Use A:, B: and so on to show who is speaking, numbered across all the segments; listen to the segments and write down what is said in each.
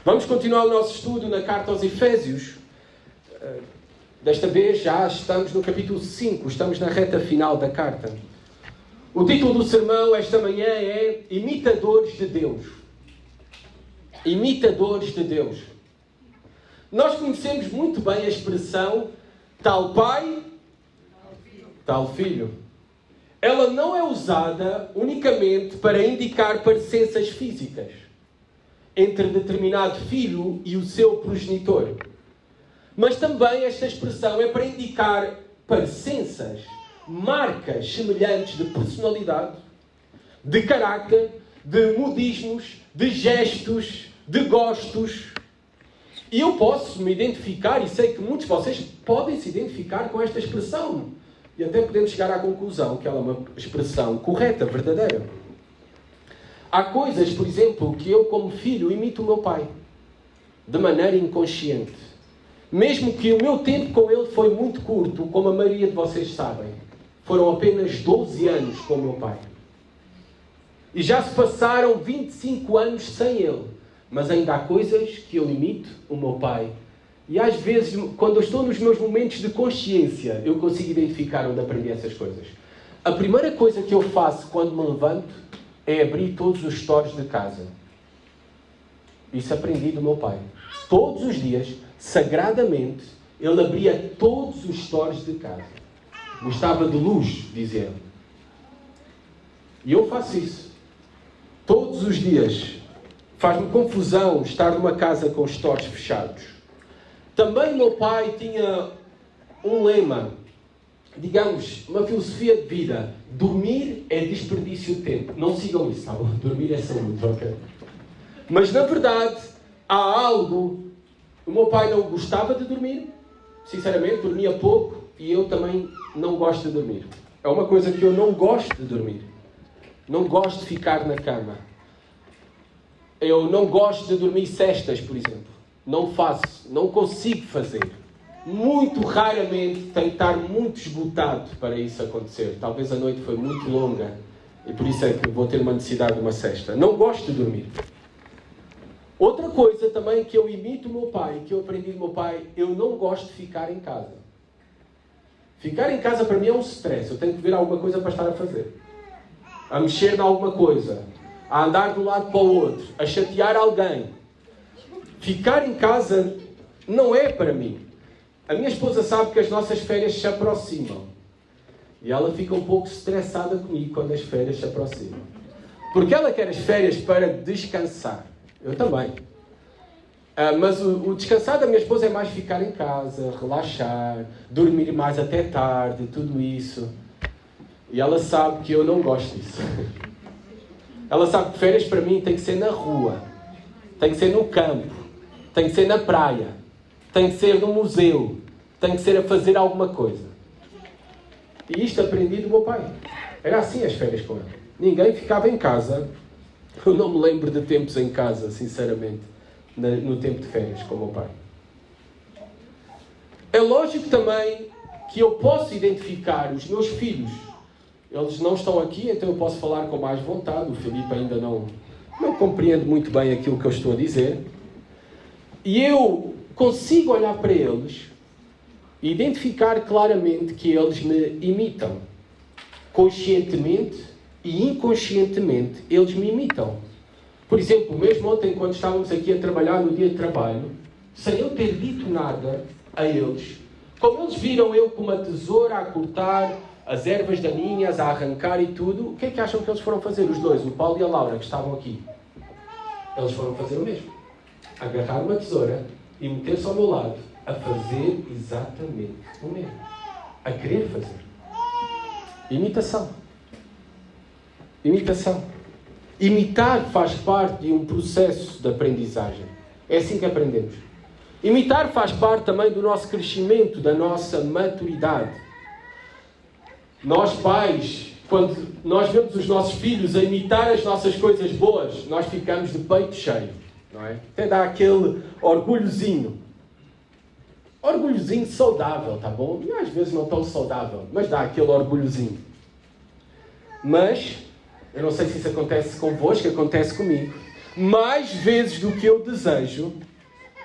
A: Vamos continuar o nosso estudo na carta aos Efésios. Desta vez já estamos no capítulo 5, estamos na reta final da carta. O título do sermão esta manhã é Imitadores de Deus. Imitadores de Deus. Nós conhecemos muito bem a expressão tal pai, tal filho. Ela não é usada unicamente para indicar parecenças físicas entre determinado filho e o seu progenitor. Mas também esta expressão é para indicar parecenças, marcas semelhantes de personalidade, de caráter, de modismos, de gestos, de gostos. E eu posso me identificar, e sei que muitos de vocês podem se identificar com esta expressão. E até podemos chegar à conclusão que ela é uma expressão correta, verdadeira. Há coisas, por exemplo, que eu como filho imito o meu pai, de maneira inconsciente. Mesmo que o meu tempo com ele foi muito curto, como a maioria de vocês sabem. Foram apenas 12 anos com o meu pai. E já se passaram 25 anos sem ele. Mas ainda há coisas que eu imito o meu pai. E às vezes, quando eu estou nos meus momentos de consciência, eu consigo identificar onde aprendi essas coisas. A primeira coisa que eu faço quando me levanto é abrir todos os stores de casa. Isso aprendi do meu pai. Todos os dias, sagradamente, ele abria todos os stores de casa. Gostava de luz, diz ele. E eu faço isso. Todos os dias. Faz-me confusão estar numa casa com os stores fechados. Também meu pai tinha um lema, digamos, uma filosofia de vida. Dormir é desperdício de tempo. Não sigam isso, tá bom? Dormir é saúde, ok? Mas, na verdade, há algo... O meu pai não gostava de dormir. Sinceramente, dormia pouco. E eu também não gosto de dormir. É uma coisa que eu não gosto de dormir. Não gosto de ficar na cama. Eu não gosto de dormir cestas, por exemplo. Não faço. Não consigo fazer. Muito raramente tenho que estar muito esgotado para isso acontecer. Talvez a noite foi muito longa. E por isso é que vou ter uma necessidade de uma cesta. Não gosto de dormir. Outra coisa também que eu imito o meu pai, que eu aprendi do meu pai, eu não gosto de ficar em casa. Ficar em casa para mim é um stress. Eu tenho que ver alguma coisa para estar a fazer. A mexer em alguma coisa. A andar de um lado para o outro. A chatear alguém. Ficar em casa não é para mim. A minha esposa sabe que as nossas férias se aproximam. E ela fica um pouco estressada comigo quando as férias se aproximam. Porque ela quer as férias para descansar. Eu também. Mas o descansar da minha esposa é mais ficar em casa, relaxar, dormir mais até tarde, tudo isso. E ela sabe que eu não gosto disso. Ela sabe que férias para mim tem que ser na rua, tem que ser no campo, tem que ser na praia, tem que ser no museu, tem que ser a fazer alguma coisa. E isto aprendi do meu pai. Era assim as férias com ele. Ninguém ficava em casa. Eu não me lembro de tempos em casa, sinceramente, no tempo de férias com o meu pai. É lógico também que eu posso identificar os meus filhos. Eles não estão aqui, então eu posso falar com mais vontade. O Filipe ainda não compreende muito bem aquilo que eu estou a dizer. E eu consigo olhar para eles e identificar claramente que eles me imitam. Conscientemente e inconscientemente, eles me imitam. Por exemplo, mesmo ontem, quando estávamos aqui a trabalhar no dia de trabalho, sem eu ter dito nada a eles, como eles viram eu com uma tesoura a cortar as ervas daninhas, a arrancar e tudo, o que é que acham que eles foram fazer? Os dois, o Paulo e a Laura, que estavam aqui. Eles foram fazer o mesmo. Agarrar uma tesoura e meter-se ao meu lado, a fazer exatamente o mesmo. A querer fazer. Imitação. Imitação. Imitar faz parte de um processo de aprendizagem. É assim que aprendemos. Imitar faz parte também do nosso crescimento, da nossa maturidade. Nós pais, quando nós vemos os nossos filhos a imitar as nossas coisas boas, nós ficamos de peito cheio, não é? Até dá aquele orgulhozinho. Orgulhozinho saudável, tá bom? E às vezes não tão saudável, mas dá aquele orgulhozinho. Mas, eu não sei se isso acontece convosco, acontece comigo. Mais vezes do que eu desejo,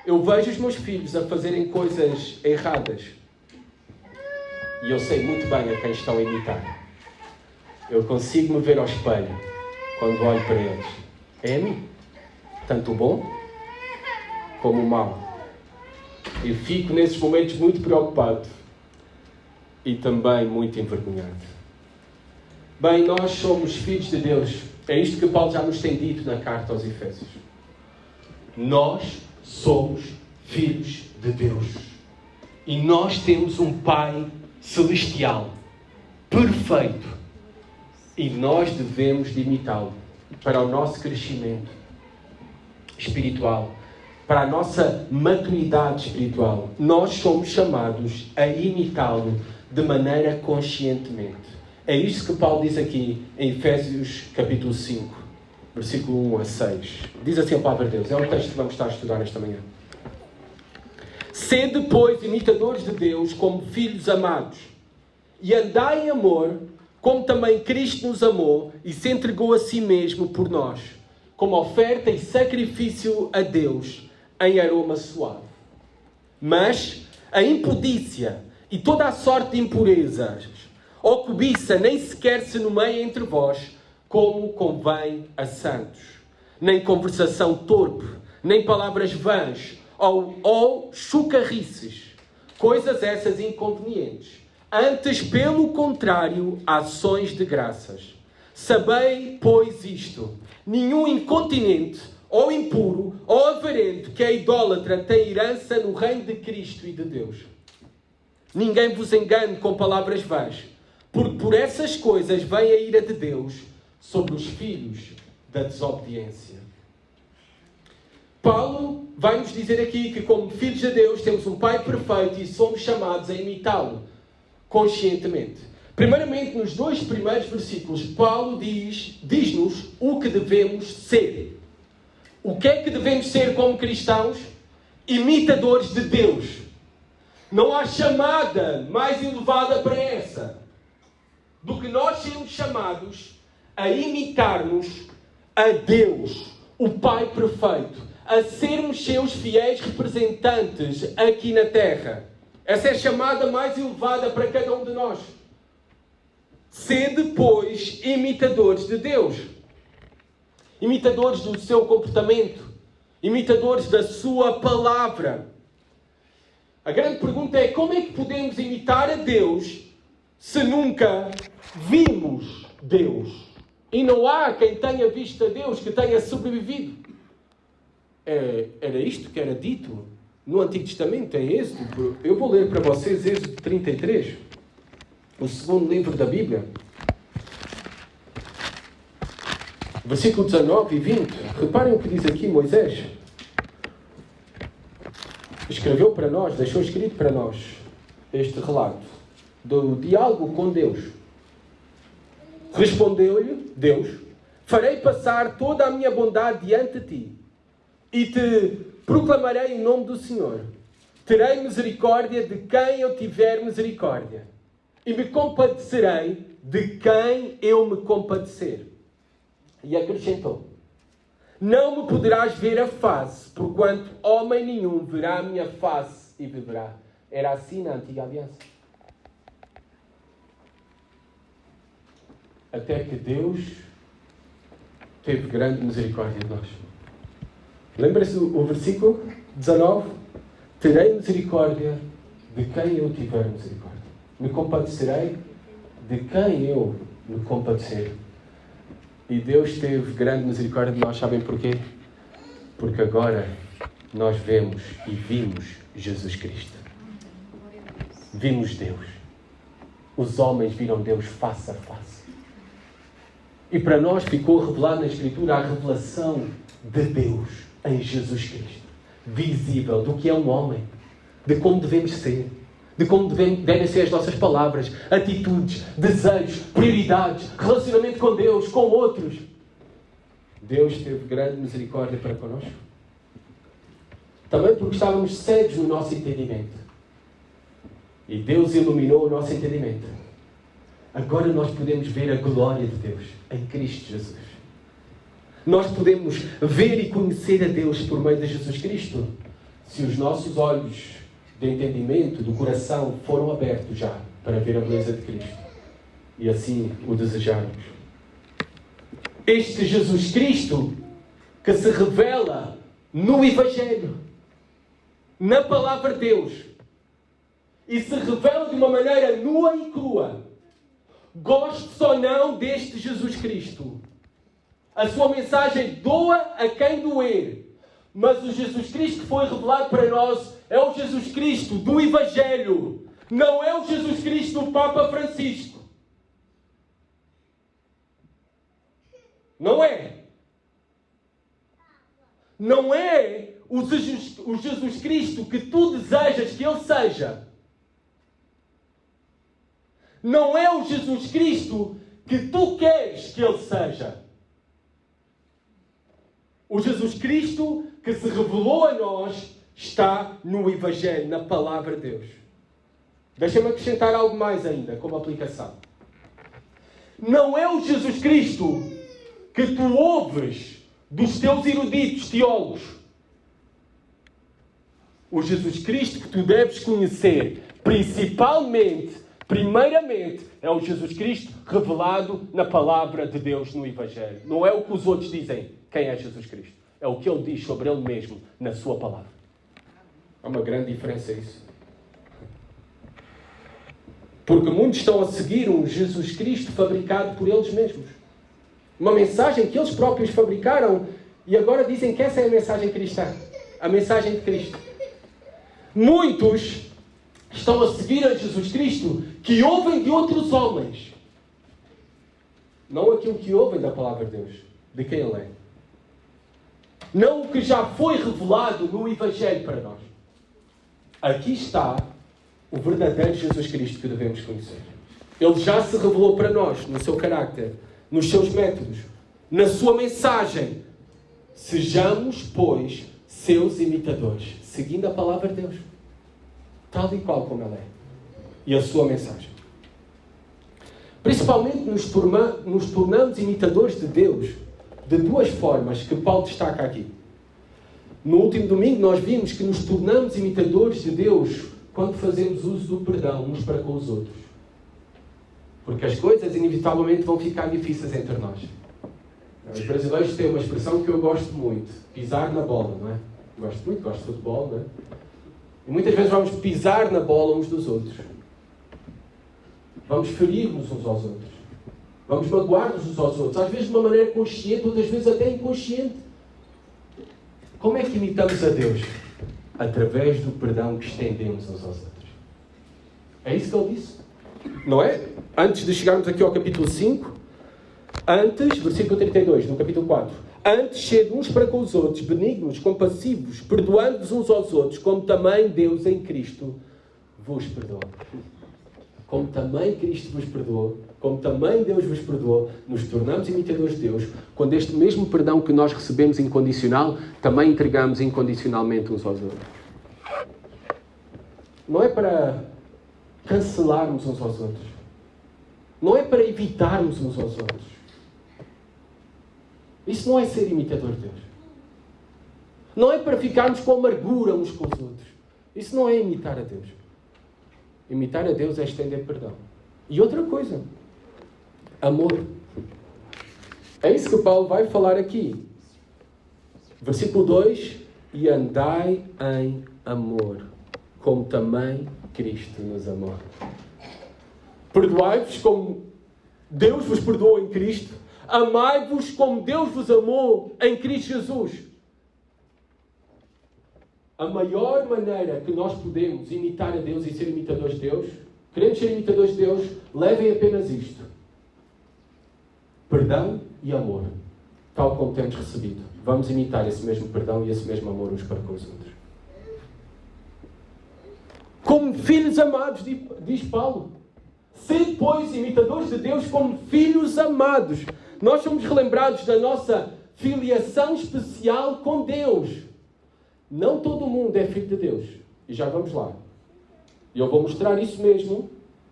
A: eu vejo os meus filhos a fazerem coisas erradas. E eu sei muito bem a quem estão a imitar. Eu consigo me ver ao espelho quando olho para eles. É a mim. Tanto o bom como o mau. Eu fico nesses momentos muito preocupado. E também muito envergonhado. Bem, nós somos filhos de Deus. É isto que Paulo já nos tem dito na carta aos Efésios. Nós somos filhos de Deus. E nós temos um Pai celestial, perfeito. E nós devemos de imitá-lo para o nosso crescimento espiritual, para a nossa maturidade espiritual. Nós somos chamados a imitá-lo de maneira conscientemente. É isto que Paulo diz aqui em Efésios capítulo 5, versículo 1 a 6. Diz assim a palavra de Deus. É um texto que vamos estar a estudar esta manhã. Sede, pois, imitadores de Deus como filhos amados, e andai em amor, como também Cristo nos amou e se entregou a si mesmo por nós, como oferta e sacrifício a Deus em aroma suave. Mas a impudícia e toda a sorte de impurezas, ou cobiça, nem sequer se nomeia entre vós, como convém a santos. Nem conversação torpe, nem palavras vãs, ou chucarrices, coisas essas inconvenientes. Antes, pelo contrário, ações de graças. Sabei, pois, isto: nenhum incontinente, ou impuro, ou avarento, que é idólatra, tem herança no reino de Cristo e de Deus. Ninguém vos engane com palavras vãs, porque por essas coisas vem a ira de Deus sobre os filhos da desobediência. Paulo vai nos dizer aqui que, como filhos de Deus, temos um Pai perfeito e somos chamados a imitá-lo conscientemente. Primeiramente, nos 2 primeiros versículos, Paulo diz-nos o que devemos ser. O que é que devemos ser como cristãos? Imitadores de Deus. Não há chamada mais elevada para essa do que nós sermos chamados a imitarmos a Deus, o Pai perfeito, a sermos seus fiéis representantes aqui na terra. Essa é a chamada mais elevada para cada um de nós. Sede, pois, imitadores de Deus. Imitadores do seu comportamento. Imitadores da sua palavra. A grande pergunta é: como é que podemos imitar a Deus se nunca vimos Deus? E não há quem tenha visto a Deus que tenha sobrevivido. Era isto que era dito no Antigo Testamento, em Êxodo. Eu vou ler para vocês Êxodo 33, o segundo livro da Bíblia. Versículo 19 e 20. Reparem o que diz aqui Moisés. Escreveu para nós, deixou escrito para nós este relato do diálogo com Deus. Respondeu-lhe Deus: farei passar toda a minha bondade diante de ti e te proclamarei o nome do Senhor. Terei misericórdia de quem eu tiver misericórdia e me compadecerei de quem eu me compadecer. E acrescentou: não me poderás ver a face, porquanto homem nenhum verá a minha face e viverá. Era assim na antiga aliança. Até que Deus teve grande misericórdia de nós. Lembra-se o versículo 19? Terei misericórdia de quem eu tiver misericórdia. Me compadecerei de quem eu me compadecer. E Deus teve grande misericórdia de nós. Sabem porquê? Porque agora nós vemos e vimos Jesus Cristo. Vimos Deus. Os homens viram Deus face a face. E para nós ficou revelado na Escritura a revelação de Deus em Jesus Cristo. Visível do que é um homem. De como devemos ser. De como devem ser as nossas palavras, atitudes, desejos, prioridades, relacionamento com Deus, com outros. Deus teve grande misericórdia para connosco. Também porque estávamos cegos no nosso entendimento. E Deus iluminou o nosso entendimento. Agora nós podemos ver a glória de Deus em Cristo Jesus. nós podemos ver e conhecer a Deus por meio de Jesus Cristo se os nossos olhos de entendimento, do coração, foram abertos já para ver a beleza de Cristo e assim o desejarmos. Este Jesus Cristo que se revela no Evangelho, na Palavra de Deus, e se revela de uma maneira nua e crua, gostes ou não deste Jesus Cristo. A sua mensagem doa a quem doer, mas o Jesus Cristo que foi revelado para nós é o Jesus Cristo do Evangelho, não é o Jesus Cristo do Papa Francisco. Não é. Não é o Jesus Cristo que tu desejas que Ele seja. Não é o Jesus Cristo que tu queres que Ele seja. O Jesus Cristo que se revelou a nós está no Evangelho, na Palavra de Deus. Deixa-me acrescentar algo mais ainda, como aplicação. Não é o Jesus Cristo que tu ouves dos teus eruditos teólogos. O Jesus Cristo que tu deves conhecer, primeiramente, é o Jesus Cristo revelado na Palavra de Deus no Evangelho. Não é o que os outros dizem quem é Jesus Cristo. É o que Ele diz sobre Ele mesmo na sua Palavra. Há uma grande diferença isso. Porque muitos estão a seguir um Jesus Cristo fabricado por eles mesmos. Uma mensagem que eles próprios fabricaram e agora dizem que essa é a mensagem cristã. A mensagem de Cristo. Muitos estão a seguir a Jesus Cristo que ouvem de outros homens. Não aquilo que ouvem da Palavra de Deus, de quem Ele é. Não o que já foi revelado no Evangelho para nós. Aqui está o verdadeiro Jesus Cristo que devemos conhecer. Ele já se revelou para nós, no seu caráter, nos seus métodos, na sua mensagem. Sejamos, pois, seus imitadores, seguindo a Palavra de Deus, tal e qual como ela é, e a sua mensagem. Principalmente nos tornamos imitadores de Deus de duas formas que Paulo destaca aqui. No último domingo nós vimos que nos tornamos imitadores de Deus quando fazemos uso do perdão uns para com os outros. Porque as coisas inevitavelmente vão ficar difíceis entre nós. Os brasileiros têm uma expressão que eu gosto muito. Pisar na bola, não é? Gosto de futebol, não é? E muitas vezes vamos pisar na bola uns dos outros. Vamos ferir-nos uns aos outros. Vamos magoar-nos uns aos outros. Às vezes de uma maneira consciente, outras vezes até inconsciente. Como é que imitamos a Deus? Através do perdão que estendemos uns aos outros. É isso que ele disse. Não é? Antes de chegarmos aqui ao capítulo 5, versículo 32, no capítulo 4. Antes, sede uns para com os outros, benignos, compassivos, perdoando-vos uns aos outros, como também Deus em Cristo vos perdoou. Como também Cristo vos perdoou, como também Deus vos perdoou, nos tornamos imitadores de Deus, quando este mesmo perdão que nós recebemos incondicional, também entregamos incondicionalmente uns aos outros. Não é para cancelarmos uns aos outros. Não é para evitarmos uns aos outros. Isso não é ser imitador de Deus. Não é para ficarmos com amargura uns com os outros. Isso não é imitar a Deus. Imitar a Deus é estender perdão. E outra coisa, amor. É isso que Paulo vai falar aqui. Versículo 2: e andai em amor, como também Cristo nos amou. Perdoai-vos como Deus vos perdoou em Cristo. Amai-vos como Deus vos amou em Cristo Jesus. A maior maneira que nós podemos imitar a Deus e ser imitadores de Deus, queremos ser imitadores de Deus, levem apenas isto: perdão e amor, tal como temos recebido. Vamos imitar esse mesmo perdão e esse mesmo amor uns para com os outros. Como filhos amados, diz Paulo. Sede, pois, imitadores de Deus como filhos amados. Nós somos relembrados da nossa filiação especial com Deus. Não todo mundo é filho de Deus. E já vamos lá. E eu vou mostrar isso mesmo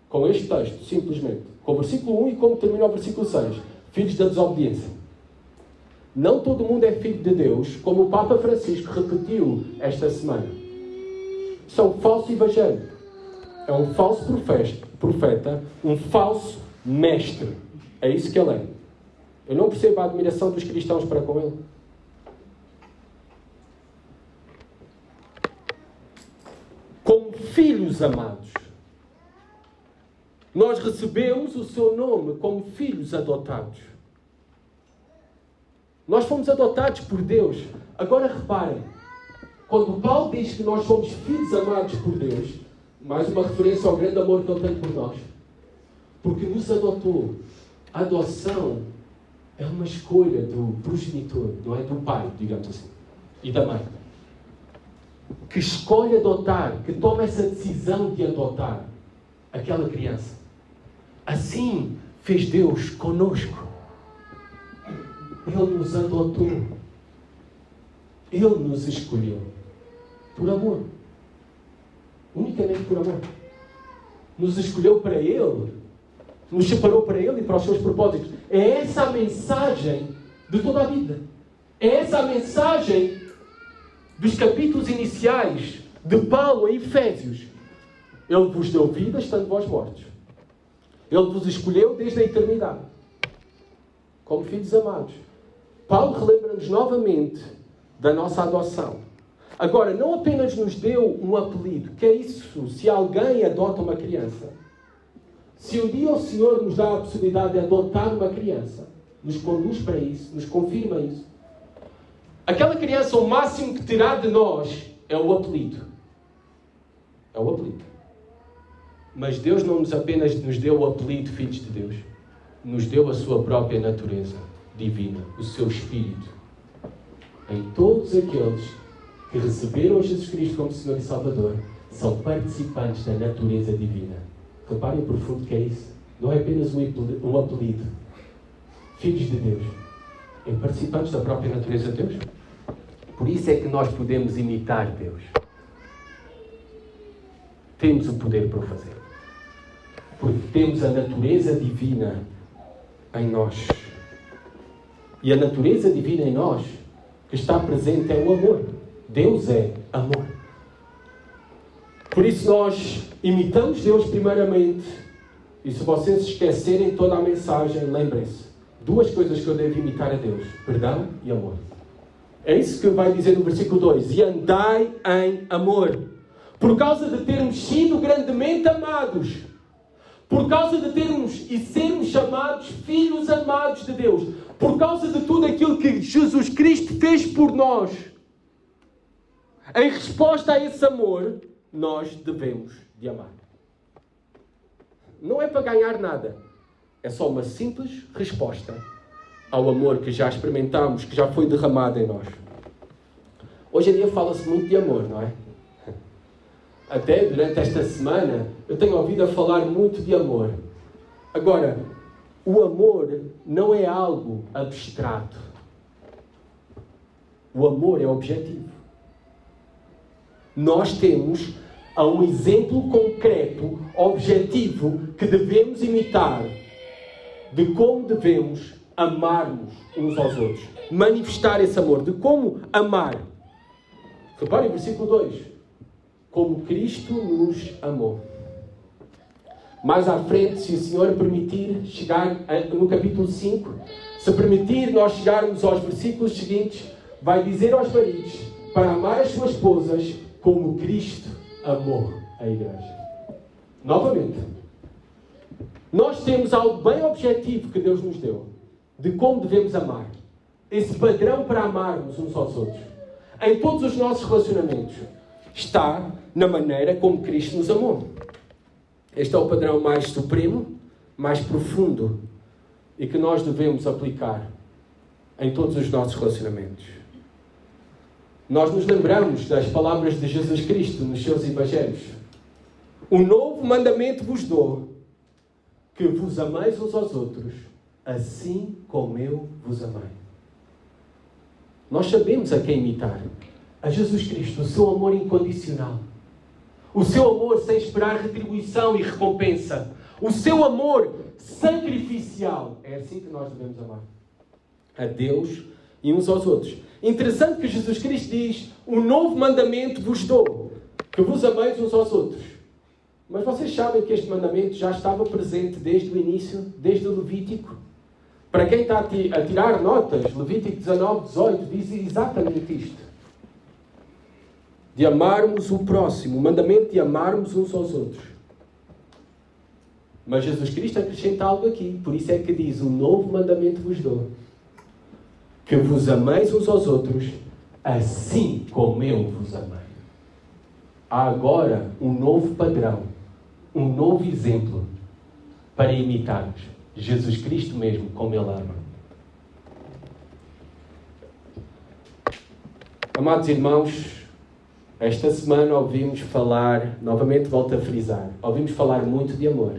A: com este texto, simplesmente. Com o versículo 1 e como termina o versículo 6. Filhos da desobediência. Não todo mundo é filho de Deus, como o Papa Francisco repetiu esta semana. Isso é um falso evangelho. É um falso profeta, um falso mestre. É isso que ele é. Eu não percebo a admiração dos cristãos para com ele. Como filhos amados, nós recebemos o seu nome como filhos adotados. Nós fomos adotados por Deus. Agora reparem, quando Paulo diz que nós somos filhos amados por Deus, mais uma referência ao grande amor que Ele tem por nós. Porque nos adotou. A adoção é uma escolha do progenitor, não é do pai, digamos assim, e da mãe. Que escolhe adotar, que toma essa decisão de adotar aquela criança. Assim fez Deus conosco. Ele nos adotou. Ele nos escolheu. Por amor. Unicamente por amor. Nos escolheu para Ele. Nos separou para Ele e para os seus propósitos. É essa a mensagem de toda a vida. É essa a mensagem dos capítulos iniciais de Paulo em Efésios. Ele vos deu vida estando vós mortos. Ele vos escolheu desde a eternidade. Como filhos amados. Paulo relembra-nos novamente da nossa adoção. Agora, não apenas nos deu um apelido. Que é isso? Se alguém adota uma criança. Se um dia o Senhor nos dá a possibilidade de adotar uma criança, nos conduz para isso, nos confirma isso. Aquela criança, o máximo que terá de nós é o apelido. É o apelido. Mas Deus não apenas nos deu o apelido filhos de Deus. Nos deu a sua própria natureza divina, o seu Espírito. Em todos aqueles que receberam Jesus Cristo como Senhor e Salvador, são participantes da natureza divina. Reparem o profundo que é isso. Não é apenas um apelido. Filhos de Deus. Em participantes da própria natureza de Deus. Por isso é que nós podemos imitar Deus. Temos o poder para o fazer. Porque temos a natureza divina em nós. E a natureza divina em nós, que está presente, é o amor. Deus é amor. Por isso nós imitamos Deus primeiramente. E se vocês esquecerem toda a mensagem, lembrem-se. Duas coisas que eu devo imitar a Deus. Perdão e amor. É isso que vai dizer no versículo 2. E andai em amor. Por causa de termos sido grandemente amados. Por causa de termos e sermos chamados filhos amados de Deus. Por causa de tudo aquilo que Jesus Cristo fez por nós. Em resposta a esse amor, nós devemos de amar. Não é para ganhar nada. É só uma simples resposta ao amor que já experimentamos, que já foi derramado em nós. Hoje em dia fala-se muito de amor, não é? Até durante esta semana eu tenho ouvido a falar muito de amor. Agora, o amor não é algo abstrato. O amor é objetivo. Nós temos um exemplo concreto, objetivo, que devemos imitar de como devemos amarmos uns aos outros. Manifestar esse amor. De como amar. Reparem, versículo 2. Como Cristo nos amou. Mais à frente, se o Senhor permitir, chegar no capítulo 5, se permitir nós chegarmos aos versículos seguintes, vai dizer aos maridos para amar as suas esposas como Cristo amou a igreja. Novamente. Nós temos algo bem objetivo que Deus nos deu. De como devemos amar. Esse padrão para amarmos uns aos outros. Em todos os nossos relacionamentos. Está na maneira como Cristo nos amou. Este é o padrão mais supremo, mais profundo e que nós devemos aplicar em todos os nossos relacionamentos. Nós nos lembramos das palavras de Jesus Cristo nos seus evangelhos. Um novo mandamento vos dou, que vos ameis uns aos outros, assim como eu vos amei. Nós sabemos a quem imitar. A Jesus Cristo, o seu amor incondicional. O seu amor sem esperar retribuição e recompensa. O seu amor sacrificial. É assim que nós devemos amar. A Deus e uns aos outros. Interessante que Jesus Cristo diz: um novo mandamento vos dou, que vos ameis uns aos outros. Mas vocês sabem que este mandamento já estava presente desde o início, desde o Levítico. Para quem está a tirar notas, Levítico 19, 18 diz exatamente isto. De amarmos o próximo, o mandamento de amarmos uns aos outros. Mas Jesus Cristo acrescenta algo aqui, por isso é que diz: um novo mandamento vos dou, que vos ameis uns aos outros, assim como eu vos amei. Há agora um novo padrão, um novo exemplo para imitarmos. Jesus Cristo mesmo, como Ele ama. Amados irmãos, esta semana ouvimos falar, novamente volto a frisar, ouvimos falar muito de amor.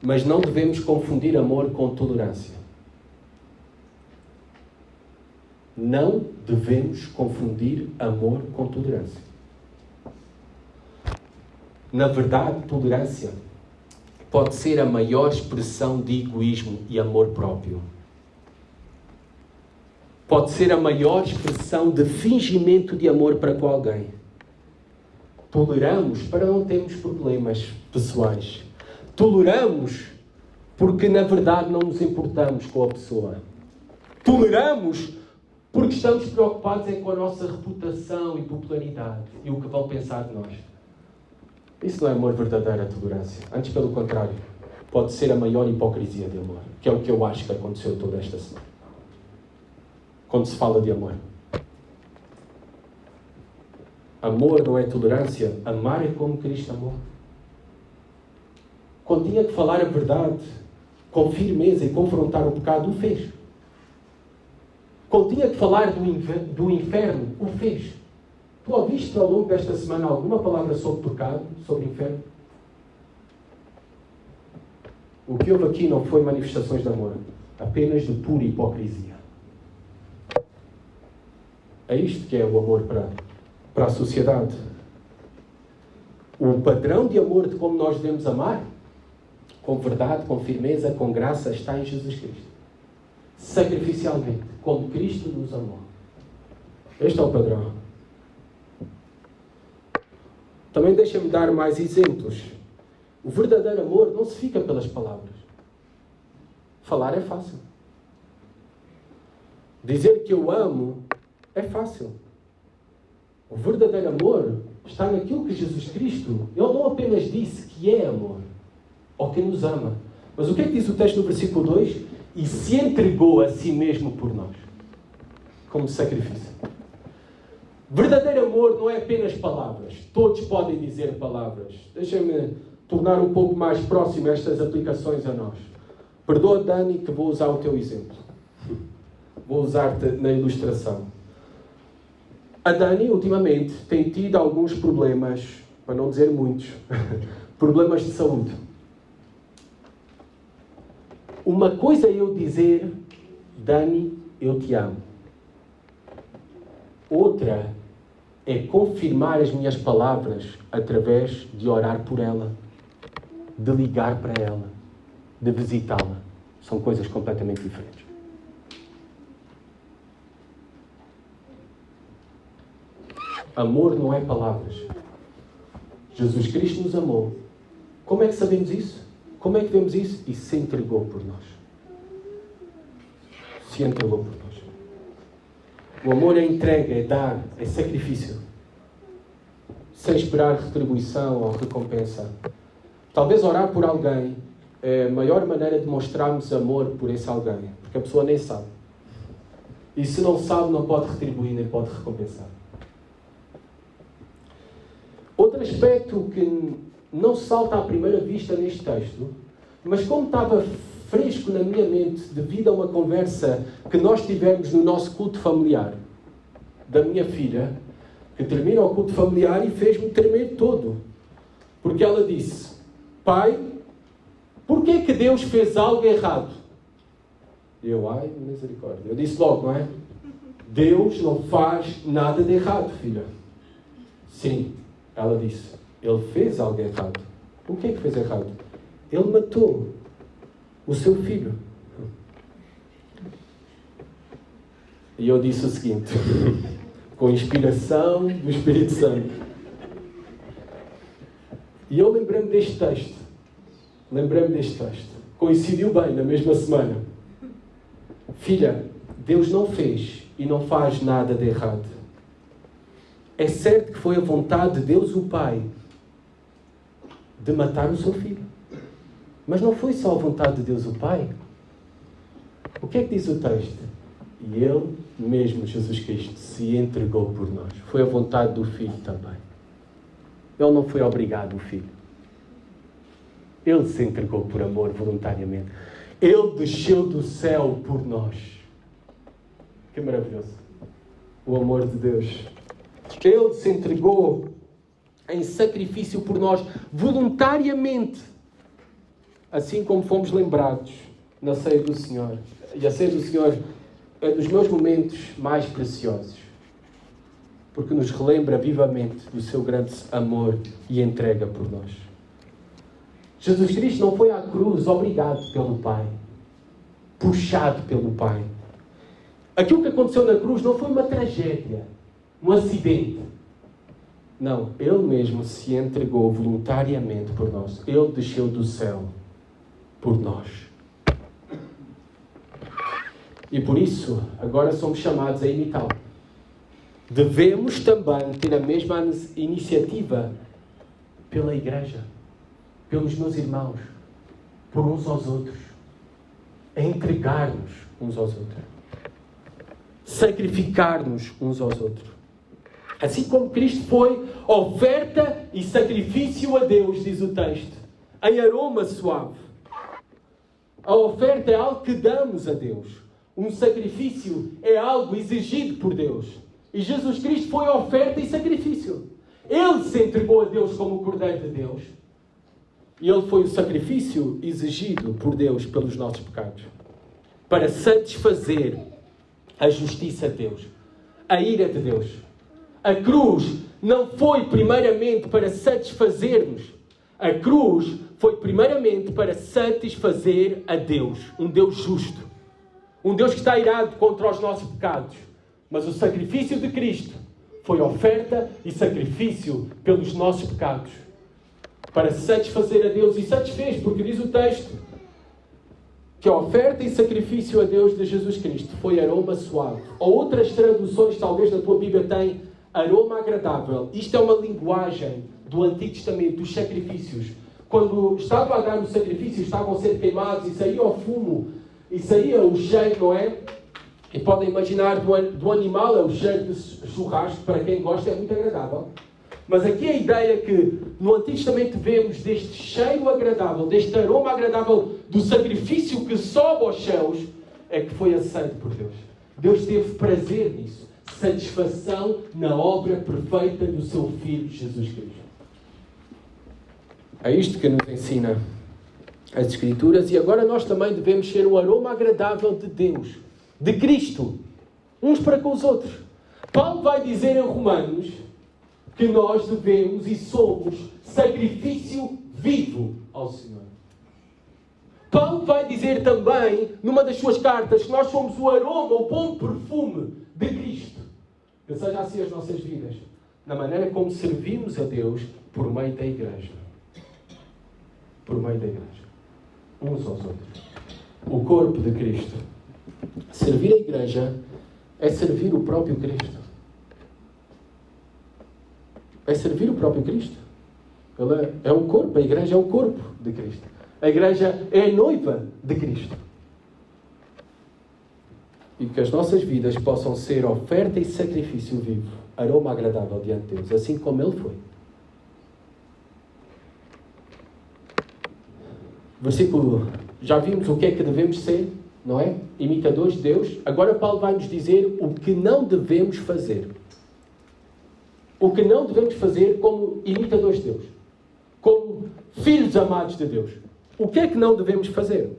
A: Mas não devemos confundir amor com tolerância. Não devemos confundir amor com tolerância. Na verdade, tolerância pode ser a maior expressão de egoísmo e amor próprio. Pode ser a maior expressão de fingimento de amor para com alguém. Toleramos para não termos problemas pessoais. Toleramos porque, na verdade, não nos importamos com a pessoa. Toleramos porque estamos preocupados com a nossa reputação e popularidade e o que vão pensar de nós. Isso não é amor verdadeiro, a tolerância. Antes, pelo contrário, pode ser a maior hipocrisia de amor, que é o que eu acho que aconteceu toda esta semana. Quando se fala de amor. Amor não é tolerância. Amar é como Cristo amou. Quando tinha que falar a verdade com firmeza e confrontar o pecado, o fez. Quando tinha que falar do inferno, o fez. Tu ouviste ao longo desta semana alguma palavra sobre pecado, sobre inferno? O que houve aqui não foi manifestações de amor, apenas de pura hipocrisia. É isto que é o amor para a sociedade. O padrão de amor de como nós devemos amar, com verdade, com firmeza, com graça, está em Jesus Cristo. Sacrificialmente, como Cristo nos amou. Este é o padrão. Também deixa-me dar mais exemplos. O verdadeiro amor não se fica pelas palavras. Falar é fácil. Dizer que eu amo é fácil. O verdadeiro amor está naquilo que Jesus Cristo, Ele não apenas disse que é amor, ou que nos ama. Mas o que é que diz o texto no versículo 2? E se entregou a si mesmo por nós, como sacrifício. Verdadeiro amor não é apenas palavras. Todos podem dizer palavras. Deixa-me tornar um pouco mais próximo estas aplicações a nós. Perdoa, Dani, que vou usar o teu exemplo. Vou usar-te na ilustração. A Dani, ultimamente, tem tido alguns problemas, para não dizer muitos, problemas de saúde. Uma coisa é eu dizer, Dani, eu te amo. Outra é confirmar as minhas palavras através de orar por ela, de ligar para ela, de visitá-la. São coisas completamente diferentes. Amor não é palavras. Jesus Cristo nos amou. Como é que sabemos isso? Como é que vemos isso? E se entregou por nós. Se entregou por nós. O amor é entrega, é dar, é sacrifício. Sem esperar retribuição ou recompensa. Talvez orar por alguém é a maior maneira de mostrarmos amor por esse alguém. Porque a pessoa nem sabe. E se não sabe, não pode retribuir, nem pode recompensar. Outro aspecto que não salta à primeira vista neste texto, mas como estava fresco na minha mente devido a uma conversa que nós tivemos no nosso culto familiar, da minha filha, que termina o culto familiar e fez-me tremer todo. Porque ela disse, pai, porquê que Deus fez algo errado? Eu, ai, misericórdia. Eu disse logo, não é? Deus não faz nada de errado, filha. Sim. Ela disse, ele fez algo errado. O que é que fez errado? Ele matou o seu filho. E eu disse o seguinte, com inspiração do Espírito Santo. E eu lembrei-me deste texto. Coincidiu bem na mesma semana. Filha, Deus não fez e não faz nada de errado. É certo que foi a vontade de Deus o Pai de matar o seu filho. Mas não foi só a vontade de Deus o Pai. O que é que diz o texto? E Ele mesmo, Jesus Cristo, se entregou por nós. Foi a vontade do Filho também. Ele não foi obrigado, o Filho. Ele se entregou por amor, voluntariamente. Ele desceu do céu por nós. Que maravilhoso. O amor de Deus. Ele se entregou em sacrifício por nós, voluntariamente. Assim como fomos lembrados na ceia do Senhor. E a ceia do Senhor é dos meus momentos mais preciosos. Porque nos relembra vivamente do seu grande amor e entrega por nós. Jesus Cristo não foi à cruz obrigado pelo Pai. Puxado pelo Pai. Aquilo que aconteceu na cruz não foi uma tragédia. Um acidente. Não. Ele mesmo se entregou voluntariamente por nós. Ele desceu do céu por nós. E por isso, agora somos chamados a imitá-lo. Devemos também ter a mesma iniciativa pela igreja, pelos meus irmãos, por uns aos outros, a entregar-nos uns aos outros, sacrificar-nos uns aos outros. Assim como Cristo foi oferta e sacrifício a Deus, diz o texto, em aroma suave. A oferta é algo que damos a Deus. Um sacrifício é algo exigido por Deus. E Jesus Cristo foi oferta e sacrifício. Ele se entregou a Deus como o Cordeiro de Deus. E Ele foi o sacrifício exigido por Deus pelos nossos pecados. Para satisfazer a justiça de Deus. A ira de Deus. A cruz não foi primeiramente para satisfazer-nos. A cruz foi primeiramente para satisfazer a Deus. Um Deus justo. Um Deus que está irado contra os nossos pecados. Mas o sacrifício de Cristo foi oferta e sacrifício pelos nossos pecados. Para satisfazer a Deus. E satisfez, porque diz o texto que a oferta e sacrifício a Deus de Jesus Cristo foi aroma suave. Ou outras traduções, talvez na tua Bíblia, tem aroma agradável. Isto é uma linguagem do Antigo Testamento, dos sacrifícios. Quando estava a dar o sacrifício, estavam a ser queimados e saía o fumo. E saía o cheiro, não é? E podem imaginar do animal, é o cheiro de churrasco, para quem gosta é muito agradável. Mas aqui a ideia que no Antigo Testamento vemos deste cheiro agradável, deste aroma agradável do sacrifício que sobe aos céus, é que foi aceito por Deus. Deus teve prazer nisso. Satisfação na obra perfeita do seu Filho Jesus Cristo. É isto que nos ensina as Escrituras. E agora nós também devemos ser o aroma agradável de Deus, de Cristo, uns para com os outros. Paulo vai dizer em Romanos que nós devemos e somos sacrifício vivo ao Senhor. Paulo vai dizer também, numa das suas cartas, que nós somos o aroma, o bom perfume de Cristo. Que seja assim as nossas vidas, na maneira como servimos a Deus por meio da igreja. Por meio da igreja. Uns aos outros. O corpo de Cristo. Servir a igreja é servir o próprio Cristo. É servir o próprio Cristo. Ele é o corpo, a igreja é o corpo de Cristo. A igreja é a noiva de Cristo. E que as nossas vidas possam ser oferta e sacrifício vivo, aroma agradável diante de Deus, assim como Ele foi. Versículo, já vimos o que é que devemos ser, não é? Imitadores de Deus. Agora Paulo vai nos dizer o que não devemos fazer. O que não devemos fazer como imitadores de Deus. Como filhos amados de Deus. O que é que não devemos fazer?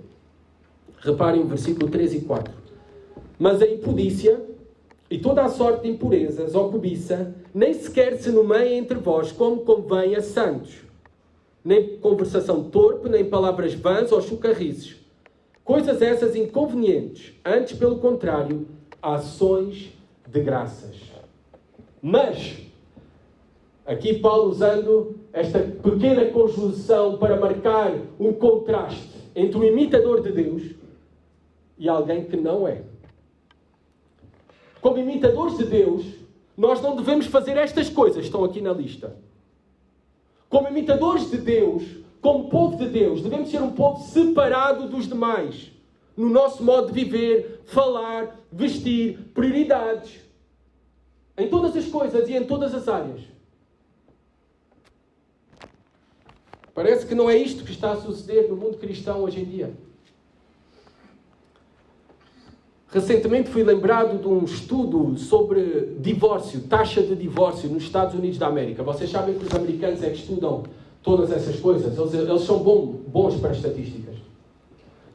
A: Reparem o versículo 3 e 4. Mas a impudícia e toda a sorte de impurezas ou cobiça nem sequer se nomeia entre vós como convém a santos. Nem conversação torpe, nem palavras vãs ou chocarrices. Coisas essas inconvenientes. Antes, pelo contrário, ações de graças. Mas, aqui Paulo usando esta pequena conjunção para marcar um contraste entre um imitador de Deus e alguém que não é. Como imitadores de Deus, nós não devemos fazer estas coisas, estão aqui na lista. Como imitadores de Deus, como povo de Deus, devemos ser um povo separado dos demais. No nosso modo de viver, falar, vestir, prioridades. Em todas as coisas e em todas as áreas. Parece que não é isto que está a suceder no mundo cristão hoje em dia. Recentemente fui lembrado de um estudo sobre divórcio, taxa de divórcio nos Estados Unidos da América. Vocês sabem que os americanos é que estudam todas essas coisas. Eles são bons para estatísticas.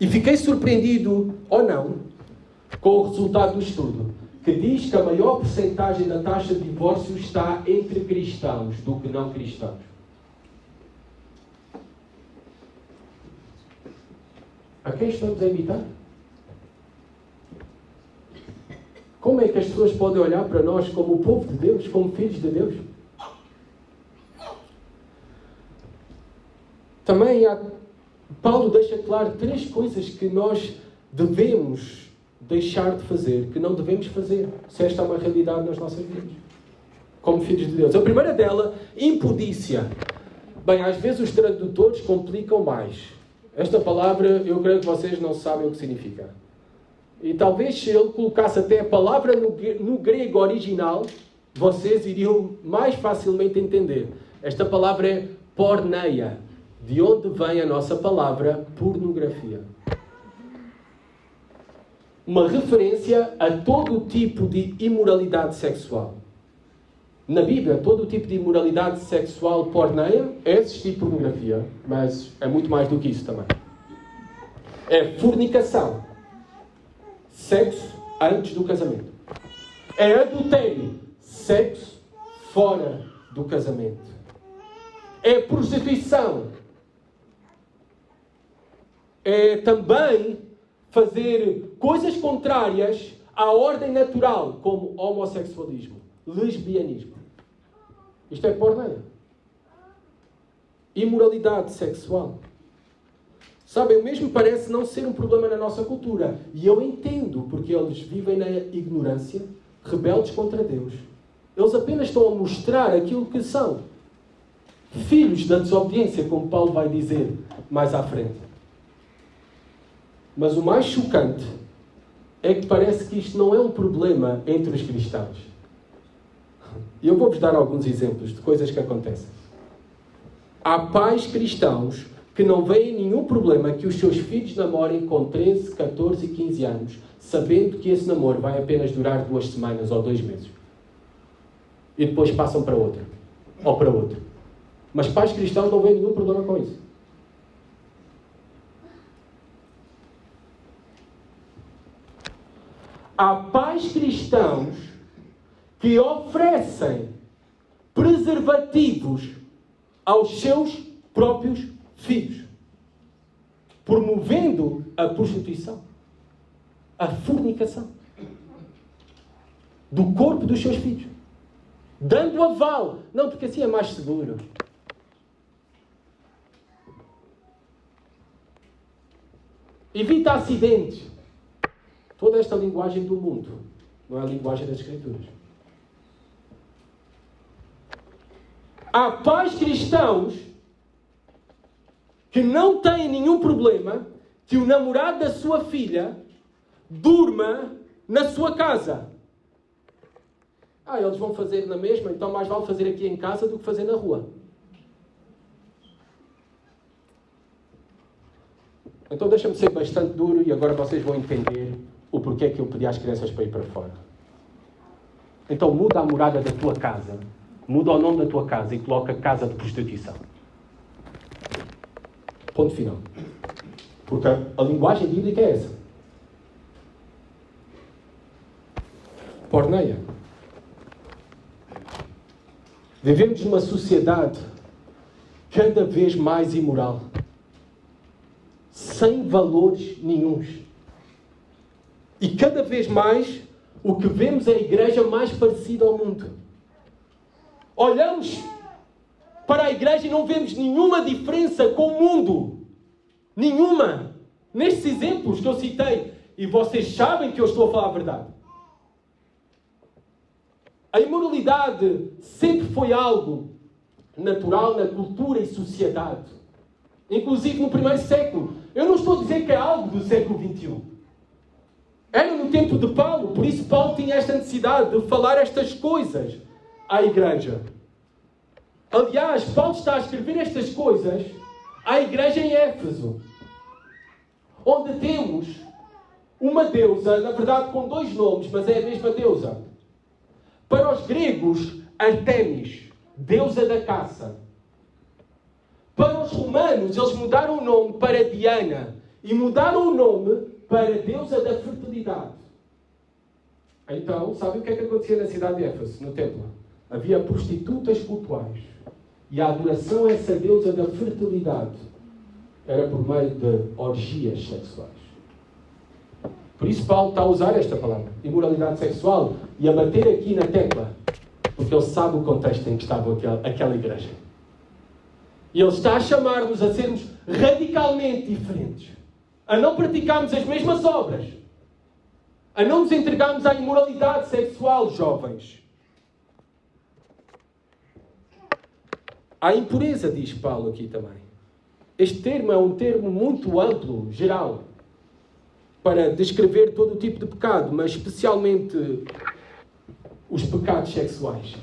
A: E fiquei surpreendido, ou não, com o resultado do estudo, que diz que a maior percentagem da taxa de divórcio está entre cristãos do que não cristãos. A quem estamos a imitar? Como é que as pessoas podem olhar para nós como o povo de Deus, como filhos de Deus? Também Paulo deixa claro 3 coisas que nós devemos deixar de fazer, que não devemos fazer, se esta é uma realidade nas nossas vidas, como filhos de Deus. A primeira dela, impudícia. Bem, às vezes os tradutores complicam mais. Esta palavra, eu creio que vocês não sabem o que significa. E talvez se ele colocasse até a palavra no grego original, vocês iriam mais facilmente entender. Esta palavra é porneia, de onde vem a nossa palavra pornografia. Uma referência a todo tipo de imoralidade sexual. Na Bíblia, todo o tipo de imoralidade sexual porneia é existir pornografia, mas é muito mais do que isso também. É fornicação. Sexo antes do casamento. É adultério. Sexo fora do casamento. É prostituição. É também fazer coisas contrárias à ordem natural, como homossexualismo, lesbianismo. Isto é porneia. Imoralidade sexual. Sabem, o mesmo parece não ser um problema na nossa cultura. E eu entendo, porque eles vivem na ignorância, rebeldes contra Deus. Eles apenas estão a mostrar aquilo que são. Filhos da desobediência, como Paulo vai dizer mais à frente. Mas o mais chocante é que parece que isto não é um problema entre os cristãos. E eu vou-vos dar alguns exemplos de coisas que acontecem. Há pais cristãos que não veem nenhum problema que os seus filhos namorem com 13, 14 e 15 anos, sabendo que esse namoro vai apenas durar 2 semanas ou 2 meses. E depois passam para outra. Ou para outro. Mas pais cristãos não veem nenhum problema com isso. Há pais cristãos que oferecem preservativos aos seus próprios filhos, promovendo a prostituição, a fornicação do corpo dos seus filhos, dando aval. Não, porque assim é mais seguro. Evita acidentes. Toda esta linguagem do mundo não é a linguagem das Escrituras. Há pais cristãos que não têm nenhum problema que o namorado da sua filha durma na sua casa. Eles vão fazer na mesma, então mais vale fazer aqui em casa do que fazer na rua. Então deixa-me ser bastante duro e agora vocês vão entender o porquê que eu pedi às crianças para ir para fora. Então muda a morada da tua casa, muda o nome da tua casa e coloca casa de prostituição. Ponto final. Porque a linguagem bíblica é essa. Porneia. Vivemos numa sociedade cada vez mais imoral. Sem valores nenhuns. E cada vez mais o que vemos é a igreja mais parecida ao mundo. Olhamos para a igreja e não vemos nenhuma diferença com o mundo. Nenhuma. Nestes exemplos que eu citei, e vocês sabem que eu estou a falar a verdade. A imoralidade sempre foi algo natural na cultura e sociedade. Inclusive no primeiro século. Eu não estou a dizer que é algo do século XXI. Era no tempo de Paulo. Por isso Paulo tinha esta necessidade de falar estas coisas à igreja. Aliás, Paulo está a escrever estas coisas à igreja em Éfeso. Onde temos uma deusa, na verdade com dois nomes, mas é a mesma deusa. Para os gregos, Artemis, deusa da caça. Para os romanos, eles mudaram o nome para Diana e mudaram o nome para deusa da fertilidade. Então, sabe o que é que acontecia na cidade de Éfeso, no templo? Havia prostitutas cultuais. E a adoração a essa deusa da fertilidade era por meio de orgias sexuais. Por isso Paulo está a usar esta palavra, imoralidade sexual, e a bater aqui na tecla, porque ele sabe o contexto em que estava aquela igreja. E ele está a chamar-nos a sermos radicalmente diferentes, a não praticarmos as mesmas obras, a não nos entregarmos à imoralidade sexual, jovens. Há impureza, diz Paulo aqui também. Este termo é um termo muito amplo, geral, para descrever todo o tipo de pecado, mas especialmente os pecados sexuais.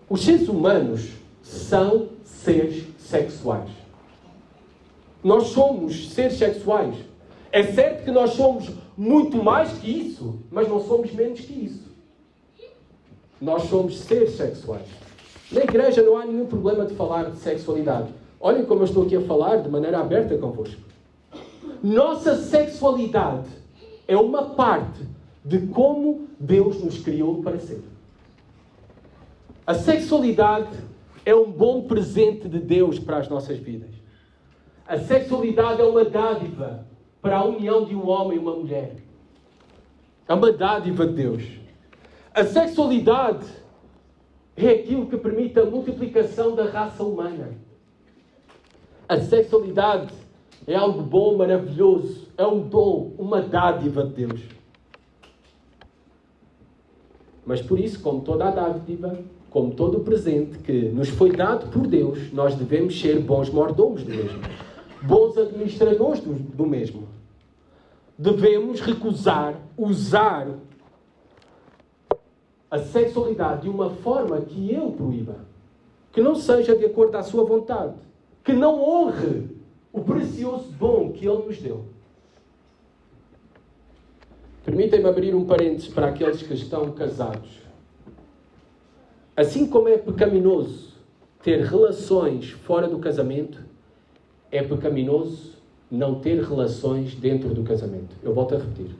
A: Os seres humanos são seres sexuais. Nós somos seres sexuais. É certo que nós somos muito mais que isso, mas não somos menos que isso. Nós somos seres sexuais. Na igreja não há nenhum problema de falar de sexualidade. Olhem como eu estou aqui a falar de maneira aberta convosco. Nossa sexualidade é uma parte de como Deus nos criou para ser. A sexualidade é um bom presente de Deus para as nossas vidas. A sexualidade é uma dádiva para a união de um homem e uma mulher. É uma dádiva de Deus. A sexualidade é aquilo que permite a multiplicação da raça humana. A sexualidade é algo bom, maravilhoso. É um dom, uma dádiva de Deus. Mas por isso, como toda a dádiva, como todo o presente que nos foi dado por Deus, nós devemos ser bons mordomos do mesmo. Bons administradores do mesmo. Devemos recusar, usar a sexualidade de uma forma que Ele proíba. Que não seja de acordo à sua vontade. Que não honre o precioso dom que Ele nos deu. Permitem-me abrir um parênteses para aqueles que estão casados. Assim como é pecaminoso ter relações fora do casamento, é pecaminoso não ter relações dentro do casamento. Eu volto a repetir.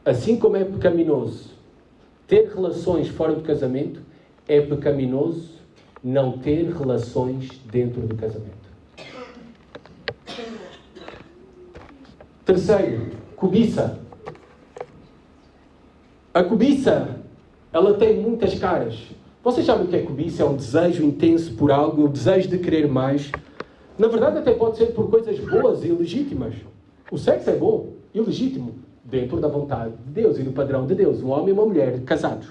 A: Assim como é pecaminoso ter relações fora do casamento, é pecaminoso não ter relações dentro do casamento. Terceiro, cobiça. A cobiça, ela tem muitas caras. Vocês sabem o que é cobiça? É um desejo intenso por algo, o desejo de querer mais. Na verdade, até pode ser por coisas boas e legítimas. O sexo é bom e legítimo, dentro da vontade de Deus e do padrão de Deus. Um homem e uma mulher casados.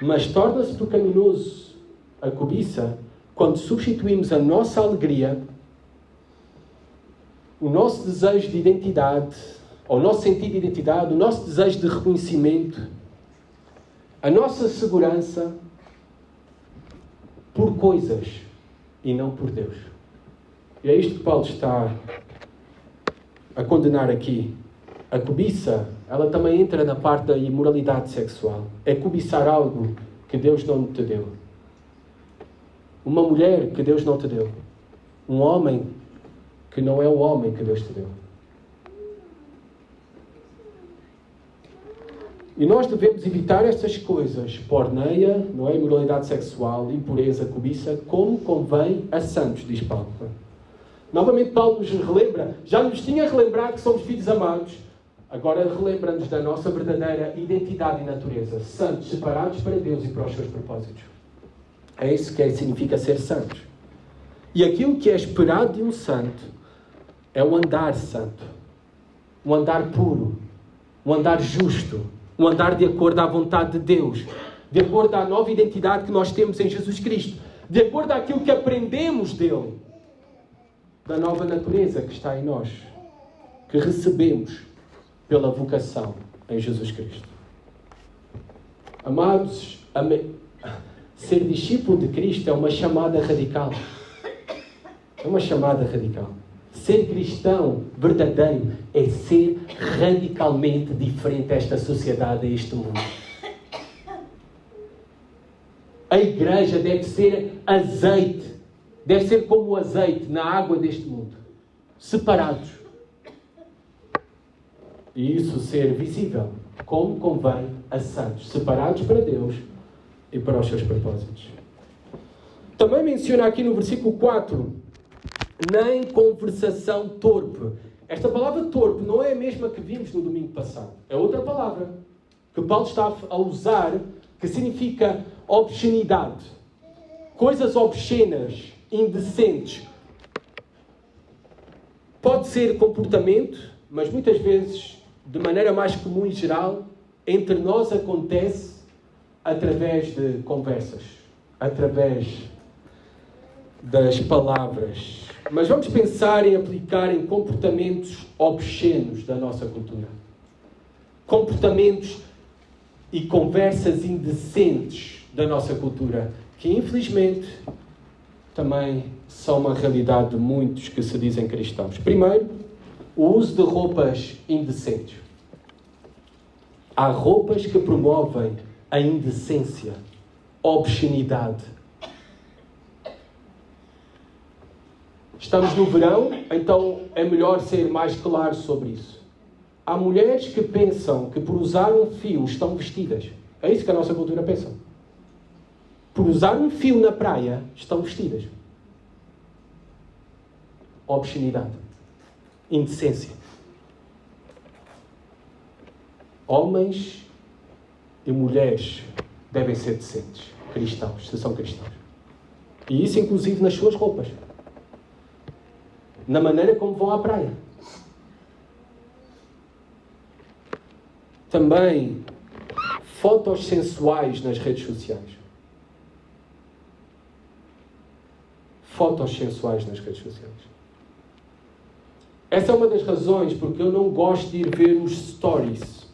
A: Mas torna-se pecaminoso a cobiça quando substituímos a nossa alegria, o nosso desejo de identidade, o nosso sentido de identidade, o nosso desejo de reconhecimento, a nossa segurança por coisas e não por Deus. E é isto que Paulo está a condenar aqui. A cobiça, ela também entra na parte da imoralidade sexual. É cobiçar algo que Deus não te deu. Uma mulher que Deus não te deu. Um homem que não é o homem que Deus te deu. E nós devemos evitar estas coisas. Porneia, não é? Imoralidade sexual, impureza, cobiça, como convém a santos, diz Paulo. Novamente Paulo nos relembra, já nos tinha relembrado que somos filhos amados, agora relembra-nos da nossa verdadeira identidade e natureza, santos, separados para Deus e para os seus propósitos. É isso que significa ser santos. E aquilo que é esperado de um santo é o andar santo, um andar puro, um andar justo, um andar de acordo à vontade de Deus, de acordo à nova identidade que nós temos em Jesus Cristo, de acordo àquilo que aprendemos dele, da nova natureza que está em nós, que recebemos pela vocação em Jesus Cristo. Amados, ser discípulo de Cristo é uma chamada radical. É uma chamada radical. Ser cristão verdadeiro é ser radicalmente diferente a esta sociedade, a este mundo. A igreja deve ser azeite. Deve ser como o azeite na água deste mundo. Separados. E isso ser visível, como convém a santos. Separados para Deus e para os seus propósitos. Também menciona aqui no versículo 4, nem conversação torpe. Esta palavra torpe não é a mesma que vimos no domingo passado. É outra palavra que Paulo está a usar, que significa obscenidade. Coisas obscenas, indecentes. Pode ser comportamento, mas muitas vezes, de maneira mais comum e geral, entre nós acontece através de conversas, através das palavras. Mas vamos pensar em aplicar em comportamentos obscenos da nossa cultura. Comportamentos e conversas indecentes da nossa cultura, que infelizmente também são uma realidade de muitos que se dizem cristãos. Primeiro, o uso de roupas indecentes. Há roupas que promovem a indecência, a obscenidade. Estamos no verão, então é melhor ser mais claro sobre isso. Há mulheres que pensam que por usar um fio estão vestidas. É isso que a nossa cultura pensa. Por usar um fio na praia, estão vestidas. Obscenidade. Indecência. Homens e mulheres devem ser decentes. Cristãos, se são cristãos. E isso inclusive nas suas roupas. Na maneira como vão à praia. Também fotos sensuais nas redes sociais. Fotos sensuais nas redes sociais. Essa é uma das razões porque eu não gosto de ir ver os stories.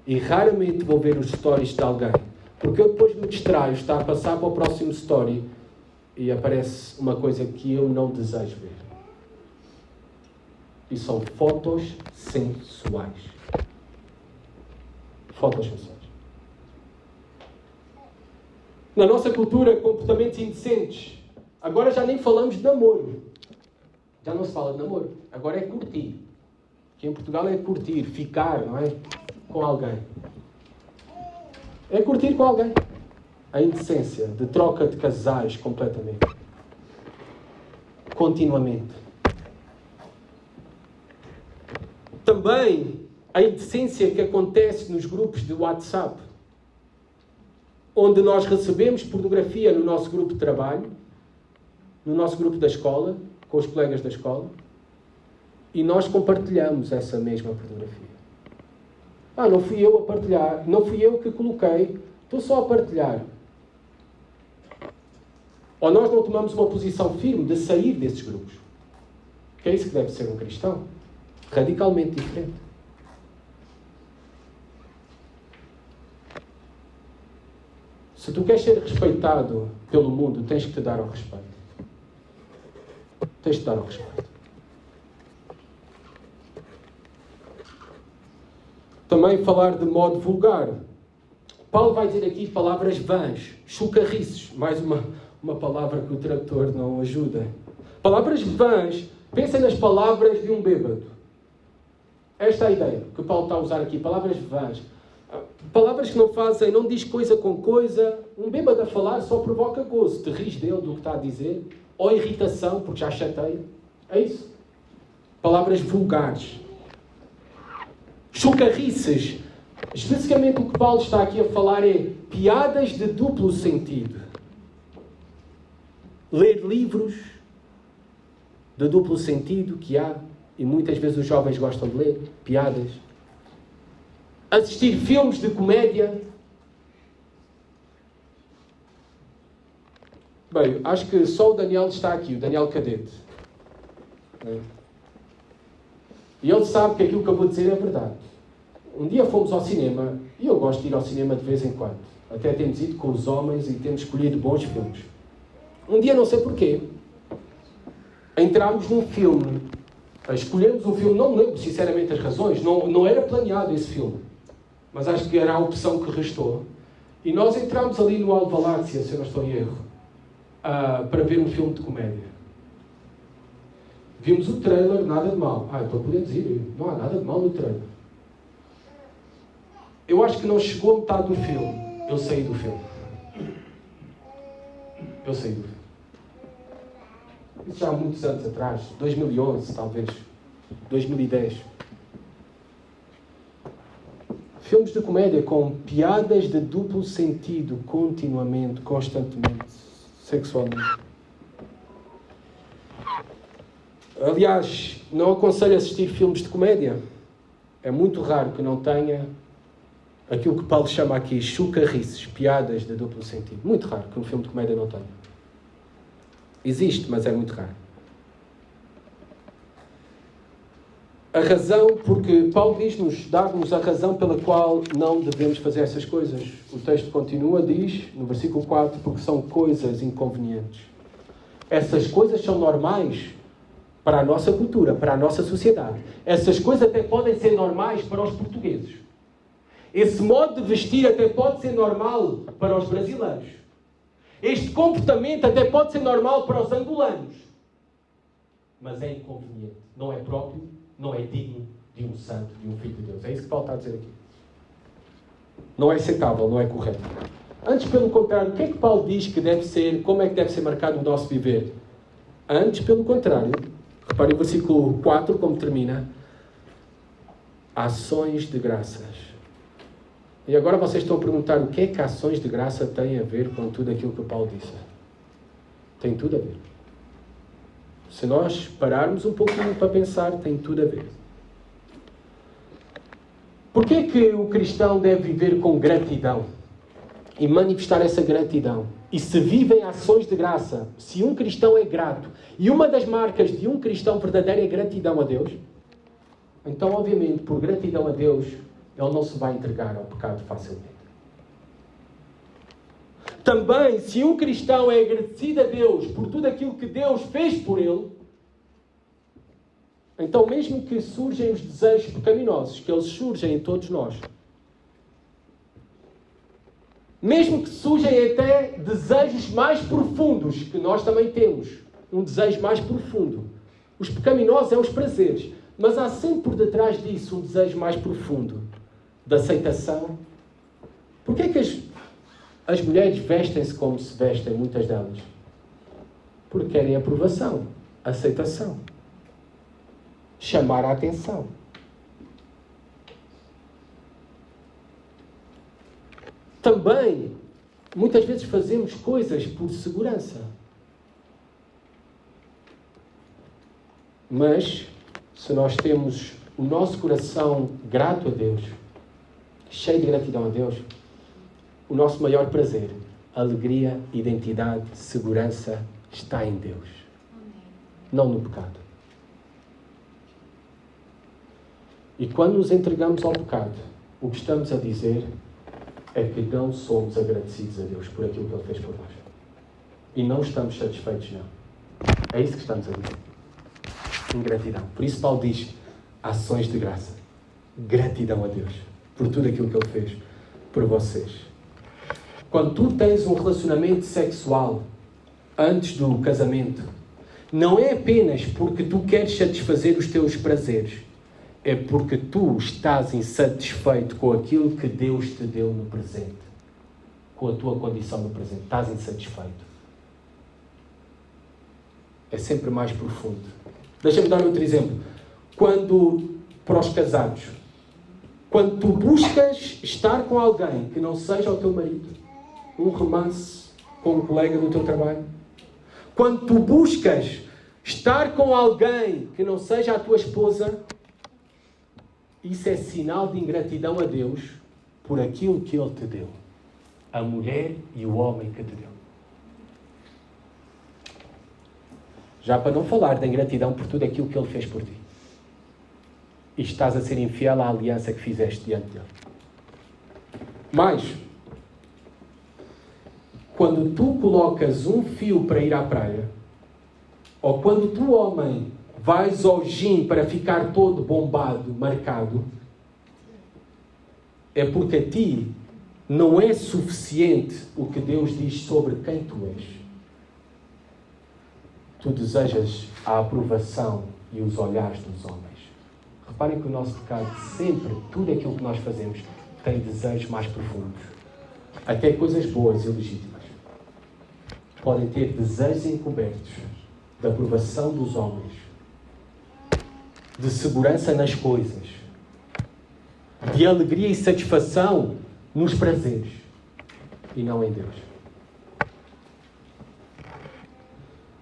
A: E raramente vou ver os stories de alguém. Porque eu depois me distraio, está a passar para o próximo story e aparece uma coisa que eu não desejo ver. E são fotos sensuais. Fotos sensuais. Na nossa cultura, comportamentos indecentes. Agora já nem falamos de namoro. Já não se fala de namoro. Agora é curtir. Que em Portugal é curtir, ficar, não é? Com alguém. É curtir com alguém. A indecência de troca de casais completamente. Continuamente. Também a indecência que acontece nos grupos de WhatsApp, onde nós recebemos pornografia no nosso grupo de trabalho, no nosso grupo da escola, com os colegas da escola, e nós compartilhamos essa mesma pornografia. Não fui eu a partilhar, não fui eu que coloquei, estou só a partilhar. Ou nós não tomamos uma posição firme de sair desses grupos. Que é isso que deve ser um cristão. Radicalmente diferente. Se tu queres ser respeitado pelo mundo, tens que te dar ao respeito. Tens de dar ao respeito. Também falar de modo vulgar. Paulo vai dizer aqui palavras vãs, chucarriços. Mais uma palavra que o tradutor não ajuda. Palavras vãs. Pensem nas palavras de um bêbado. Esta é a ideia que Paulo está a usar aqui. Palavras vãs. Palavras que não fazem, não diz coisa com coisa. Um bêbado a falar só provoca gozo. Te rires dele do que está a dizer. Ou irritação, porque já chateia. É isso. Palavras vulgares. Chocarrices. Especificamente o que Paulo está aqui a falar é piadas de duplo sentido. Ler livros de duplo sentido que há, e muitas vezes os jovens gostam de ler, piadas. Assistir filmes de comédia. Bem, acho que só o Daniel está aqui, o Daniel Cadete. E ele sabe que aquilo que eu vou dizer é verdade. Um dia fomos ao cinema, e eu gosto de ir ao cinema de vez em quando. Até temos ido com os homens e temos escolhido bons filmes. Um dia, não sei porquê, entramos num filme. Escolhemos um filme, não me lembro sinceramente as razões, não era planeado esse filme. Mas acho que era a opção que restou. E nós entramos ali no Alvalácia, se eu não estou em erro, para ver um filme de comédia. Vimos o trailer, nada de mal. Então podemos ir, não há nada de mal no trailer. Eu acho que não chegou a metade do filme. Eu saí do filme. Isso já há muitos anos atrás. 2011, talvez. 2010. Filmes de comédia com piadas de duplo sentido, continuamente, constantemente, sexualmente. Aliás, não aconselho assistir filmes de comédia. É muito raro que não tenha aquilo que Paulo chama aqui chocarrices, piadas de duplo sentido. Muito raro que um filme de comédia não tenha. Existe, mas é muito raro. A razão, porque Paulo dá-nos a razão pela qual não devemos fazer essas coisas. O texto continua, diz, no versículo 4, porque são coisas inconvenientes. Essas coisas são normais para a nossa cultura, para a nossa sociedade. Essas coisas até podem ser normais para os portugueses. Esse modo de vestir até pode ser normal para os brasileiros. Este comportamento até pode ser normal para os angolanos. Mas é inconveniente. Não é próprio, não é digno de um santo, de um filho de Deus. É isso que Paulo está a dizer aqui. Não é aceitável, não é correto. Antes, pelo contrário, o que é que Paulo diz que deve ser, como é que deve ser marcado o nosso viver? Antes, pelo contrário, repare o versículo 4, como termina. Ações de graças. E agora vocês estão a perguntar o que é que ações de graça têm a ver com tudo aquilo que Paulo disse. Tem tudo a ver. Se nós pararmos um pouquinho para pensar, tem tudo a ver. Porquê é que o cristão deve viver com gratidão? E manifestar essa gratidão? E se vivem ações de graça, se um cristão é grato, e uma das marcas de um cristão verdadeiro é gratidão a Deus, então, obviamente, por gratidão a Deus, ele não se vai entregar ao pecado facilmente. Também, se um cristão é agradecido a Deus por tudo aquilo que Deus fez por ele, então mesmo que surgem os desejos pecaminosos, que eles surgem em todos nós, mesmo que surgem até desejos mais profundos, que nós também temos, um desejo mais profundo. Os pecaminosos são os prazeres, mas há sempre por detrás disso um desejo mais profundo, de aceitação. Porquê é que as mulheres vestem-se como se vestem, muitas delas? Porque querem aprovação, aceitação, chamar a atenção. Também, muitas vezes fazemos coisas por segurança. Mas, se nós temos o nosso coração grato a Deus, cheio de gratidão a Deus, o nosso maior prazer, alegria, identidade, segurança está em Deus. Não no pecado. E quando nos entregamos ao pecado, o que estamos a dizer é que não somos agradecidos a Deus por aquilo que Ele fez por nós. E não estamos satisfeitos, não. É isso que estamos a dizer. Ingratidão. Por isso Paulo diz, ações de graça. Gratidão a Deus por tudo aquilo que Ele fez por vocês. Quando tu tens um relacionamento sexual antes do casamento, não é apenas porque tu queres satisfazer os teus prazeres, é porque tu estás insatisfeito com aquilo que Deus te deu no presente, com a tua condição no presente. Estás insatisfeito. É sempre mais profundo. Deixa-me dar outro exemplo. Para os casados, quando tu buscas estar com alguém que não seja o teu marido, um romance com um colega do teu trabalho, quando tu buscas estar com alguém que não seja a tua esposa, isso é sinal de ingratidão a Deus por aquilo que Ele te deu. A mulher e o homem que te deu. Já para não falar da ingratidão por tudo aquilo que Ele fez por ti. E estás a ser infiel à aliança que fizeste diante dele. Mas, quando tu colocas um fio para ir à praia, ou quando tu, homem, vais ao gym para ficar todo bombado, marcado, é porque a ti não é suficiente o que Deus diz sobre quem tu és. Tu desejas a aprovação e os olhares dos homens. Reparem que o nosso pecado sempre, tudo aquilo que nós fazemos, tem desejos mais profundos. Até coisas boas e legítimas podem ter desejos encobertos de aprovação dos homens, de segurança nas coisas, de alegria e satisfação nos prazeres e não em Deus.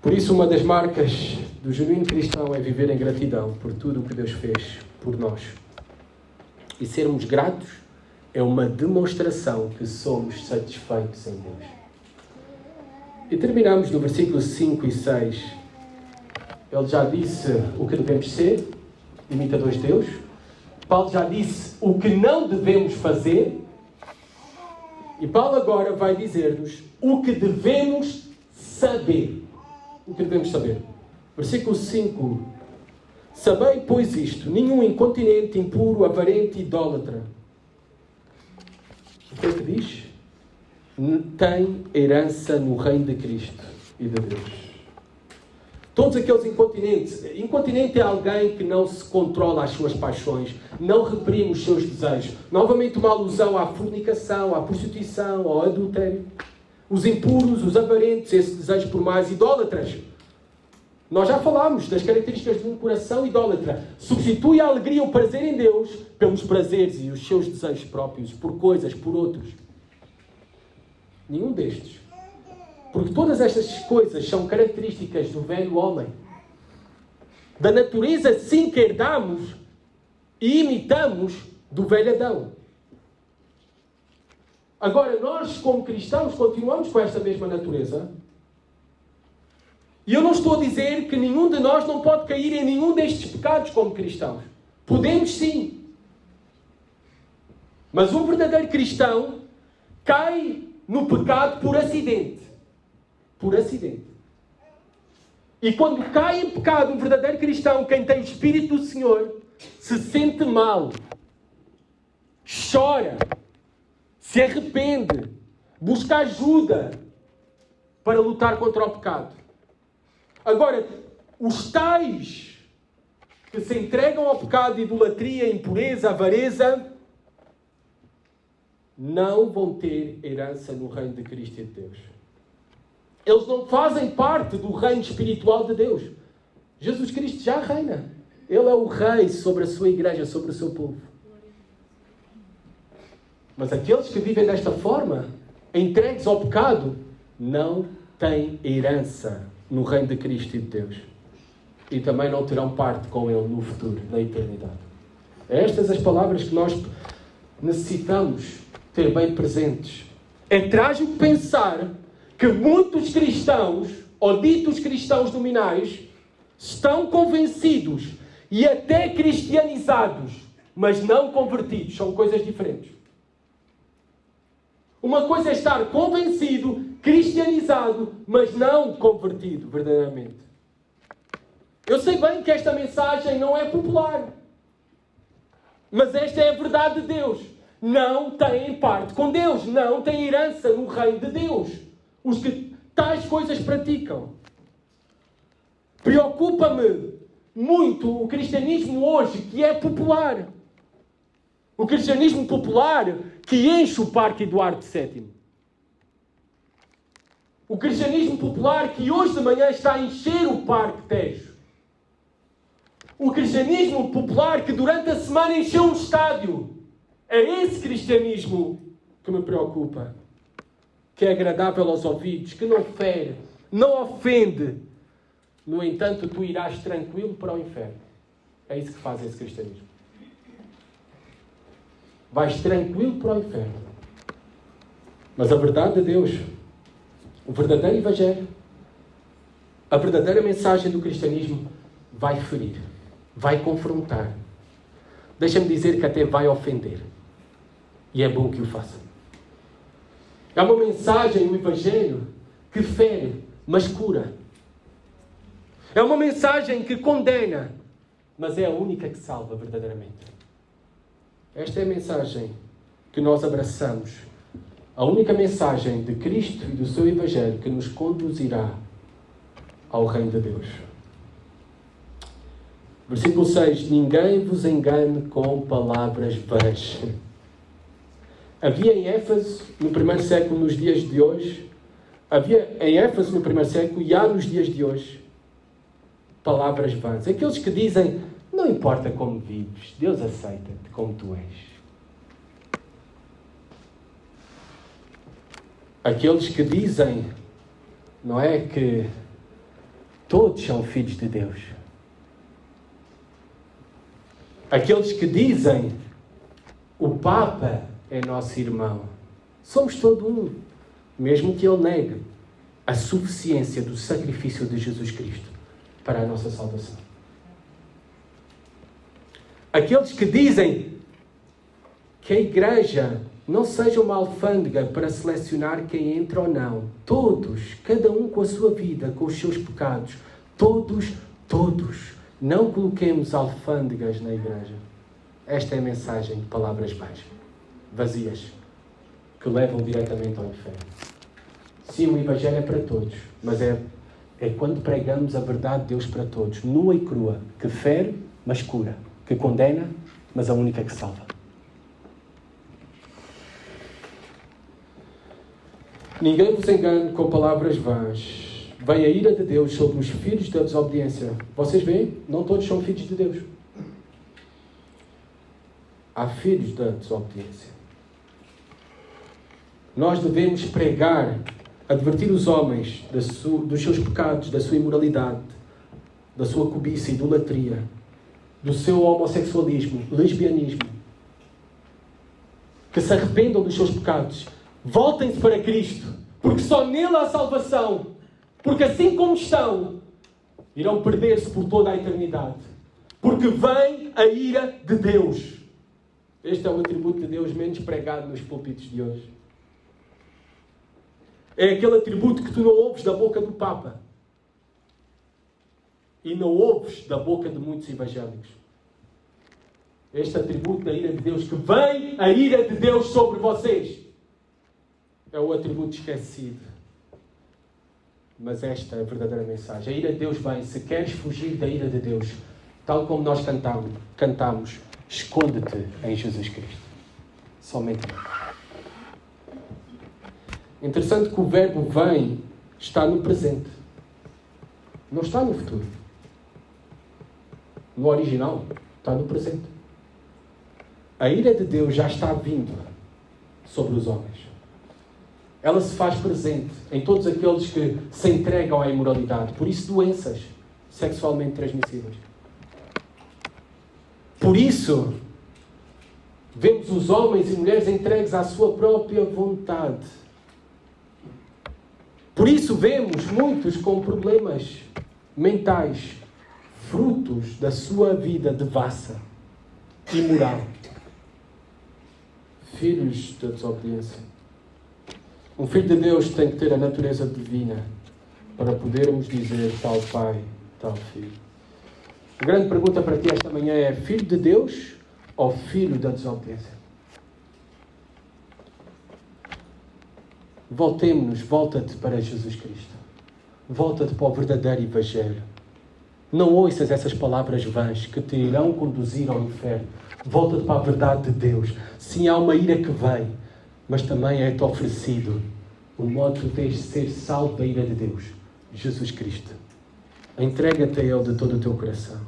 A: Por isso, uma das marcas do genuíno cristão é viver em gratidão por tudo o que Deus fez por nós. E sermos gratos é uma demonstração que somos satisfeitos em Deus. E terminamos no versículo 5 e 6. Ele já disse o que devemos ser, imitadores de Deus. Paulo já disse o que não devemos fazer. E Paulo agora vai dizer-nos o que devemos saber. O que devemos saber? Versículo 5. Sabei, pois, isto: nenhum incontinente, impuro, avarente, idólatra. O que é que diz? Tem herança no reino de Cristo e de Deus. Todos aqueles incontinentes. Incontinente é alguém que não se controla as suas paixões, não reprime os seus desejos. Novamente uma alusão à fornicação, à prostituição, ao adultério. Os impuros, os avarentes, esse desejo por mais, idólatras. Nós já falámos das características de um coração idólatra. Substitui a alegria, o prazer em Deus, pelos prazeres e os seus desejos próprios, por coisas, por outros. Nenhum destes. Porque todas estas coisas são características do velho homem. Da natureza, sim, que herdamos e imitamos do velho Adão. Agora, nós, como cristãos, continuamos com esta mesma natureza. E eu não estou a dizer que nenhum de nós não pode cair em nenhum destes pecados como cristãos. Podemos sim. Mas um verdadeiro cristão cai no pecado por acidente. Por acidente. E quando cai em pecado um verdadeiro cristão, quem tem o Espírito do Senhor, se sente mal, chora, se arrepende, busca ajuda para lutar contra o pecado. Agora, os tais que se entregam ao pecado de idolatria, impureza, avareza, não vão ter herança no reino de Cristo e de Deus. Eles não fazem parte do reino espiritual de Deus. Jesus Cristo já reina. Ele é o rei sobre a sua igreja, sobre o seu povo. Mas aqueles que vivem desta forma, entregues ao pecado, não têm herança no reino de Cristo e de Deus. E também não terão parte com Ele no futuro, na eternidade. Estas as palavras que nós necessitamos ter bem presentes. É trágico pensar que muitos cristãos, ou ditos cristãos nominais, estão convencidos e até cristianizados, mas não convertidos. São coisas diferentes. Uma coisa é estar convencido, cristianizado, mas não convertido verdadeiramente. Eu sei bem que esta mensagem não é popular. Mas esta é a verdade de Deus. Não têm parte com Deus. Não têm herança no reino de Deus. Os que tais coisas praticam. Preocupa-me muito o cristianismo hoje, que é popular. O cristianismo popular que enche o Parque Eduardo VII. O cristianismo popular que hoje de manhã está a encher o Parque Tejo. Um cristianismo popular que durante a semana encheu um estádio. É esse cristianismo que me preocupa. Que é agradável aos ouvidos, que não fere, não ofende. No entanto, tu irás tranquilo para o inferno. É isso que faz esse cristianismo. Vais tranquilo para o inferno. Mas a verdade de Deus, o verdadeiro evangelho, a verdadeira mensagem do cristianismo vai ferir, vai confrontar. Deixa-me dizer que até vai ofender. E é bom que o faça. É uma mensagem, o evangelho, que fere, mas cura. É uma mensagem que condena, mas é a única que salva verdadeiramente. Esta é a mensagem que nós abraçamos. A única mensagem de Cristo e do seu evangelho que nos conduzirá ao reino de Deus. Versículo 6. Ninguém vos engane com palavras vãs. Havia em Éfeso, no primeiro século, nos dias de hoje, e há nos dias de hoje, palavras vãs. Aqueles que dizem, não importa como vives, Deus aceita-te como tu és. Aqueles que dizem, não é, que todos são filhos de Deus. Aqueles que dizem, o Papa é nosso irmão. Somos todo um. Mesmo que ele negue a suficiência do sacrifício de Jesus Cristo para a nossa salvação. Aqueles que dizem que a igreja não seja uma alfândega para selecionar quem entra ou não. Todos, cada um com a sua vida, com os seus pecados. Todos. Não coloquemos alfândegas na igreja. Esta é a mensagem de palavras vazias, que levam diretamente ao inferno. Sim, o evangelho é para todos, mas é quando pregamos a verdade de Deus para todos, nua e crua, que fere, mas cura, que condena, mas a única que salva. Ninguém vos engane com palavras vãs. Vem a ira de Deus sobre os filhos da desobediência. Vocês veem? Não todos são filhos de Deus. Há filhos da desobediência. Nós devemos pregar, advertir os homens dos seus pecados, da sua imoralidade, da sua cobiça e idolatria, do seu homossexualismo, lesbianismo. Que se arrependam dos seus pecados. Voltem-se para Cristo, porque só nele há salvação. Porque assim como estão, irão perder-se por toda a eternidade. Porque vem a ira de Deus. Este é o atributo de Deus menos pregado nos púlpitos de hoje. É aquele atributo que tu não ouves da boca do Papa. E não ouves da boca de muitos evangélicos. Este atributo da ira de Deus, que vem a ira de Deus sobre vocês, é o atributo esquecido. Mas esta é a verdadeira mensagem. A ira de Deus vem. Se queres fugir da ira de Deus, tal como nós cantamos, esconde-te em Jesus Cristo. Somente Ele. Interessante que o verbo vem está no presente. Não está no futuro. No original, está no presente. A ira de Deus já está vindo sobre os homens. Ela se faz presente em todos aqueles que se entregam à imoralidade. Por isso, doenças sexualmente transmissíveis. Por isso, vemos os homens e mulheres entregues à sua própria vontade. Por isso, vemos muitos com problemas mentais, frutos da sua vida devassa, imoral. Filhos da desobediência. Um filho de Deus tem que ter a natureza divina para podermos dizer tal pai, tal filho. A grande pergunta para ti esta manhã é: filho de Deus ou filho da desobediência? Volta-te para Jesus Cristo. Volta-te para o verdadeiro evangelho. Não ouças essas palavras vãs que te irão conduzir ao inferno. Volta-te para a verdade de Deus. Sim, há uma ira que vem, mas também é-te oferecido o modo que tens de ser salvo da ira de Deus. Jesus Cristo. Entrega-te a Ele de todo o teu coração.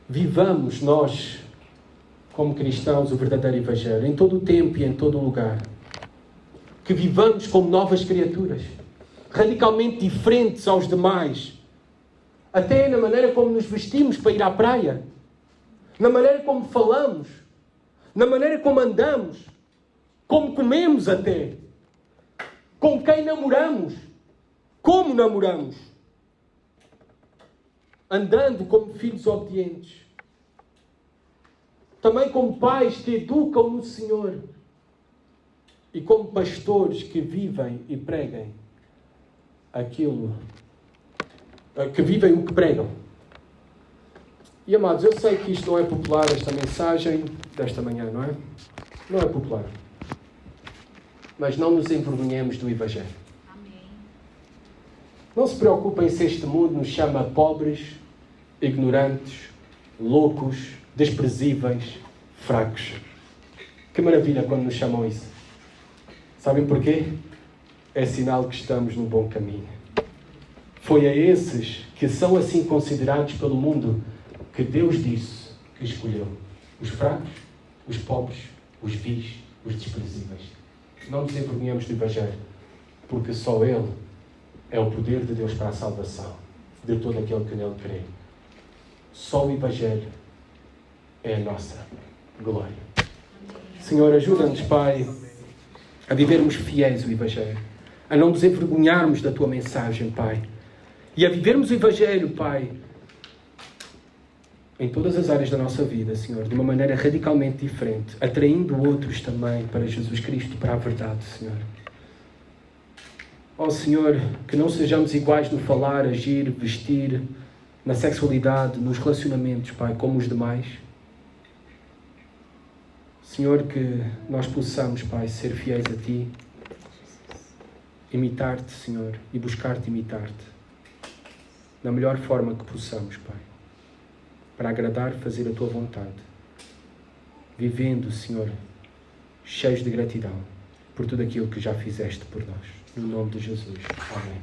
A: vivamos nós, como cristãos, o verdadeiro Evangelho, em todo o tempo e em todo o lugar. Que vivamos como novas criaturas, radicalmente diferentes aos demais, até na maneira como nos vestimos para ir à praia, na maneira como falamos, na maneira como andamos, como comemos até, com quem namoramos, como namoramos, andando como filhos obedientes, também como pais que educam no Senhor e como pastores que vivem e preguem aquilo, que vivem o que pregam. E amados, eu sei que isto não é popular, esta mensagem desta manhã, não é? Não é popular. Mas não nos envergonhemos do Evangelho. Amém. Não se preocupem se este mundo nos chama pobres, ignorantes, loucos, desprezíveis, fracos. Que maravilha quando nos chamam isso. Sabem porquê? É sinal que estamos no bom caminho. Foi a esses que são assim considerados pelo mundo que Deus disse que escolheu. Os fracos, os pobres, os vis, os desprezíveis. Não nos envergonhemos do Evangelho, porque só Ele é o poder de Deus para a salvação de todo aquele que nele crê. Só o Evangelho é a nossa glória. Senhor, ajuda-nos, Pai, a vivermos fiéis ao Evangelho, a não nos envergonharmos da Tua mensagem, Pai, e a vivermos o Evangelho, Pai, em todas as áreas da nossa vida, Senhor, de uma maneira radicalmente diferente, atraindo outros também para Jesus Cristo, para a verdade, Senhor. Ó Senhor, que não sejamos iguais no falar, agir, vestir, na sexualidade, nos relacionamentos, Pai, como os demais. Senhor, que nós possamos, Pai, ser fiéis a Ti, imitar-te, Senhor, e buscar-te imitar-te, da melhor forma que possamos, Pai, para agradar, fazer a Tua vontade, vivendo, Senhor, cheios de gratidão por tudo aquilo que já fizeste por nós. No nome de Jesus. Amém.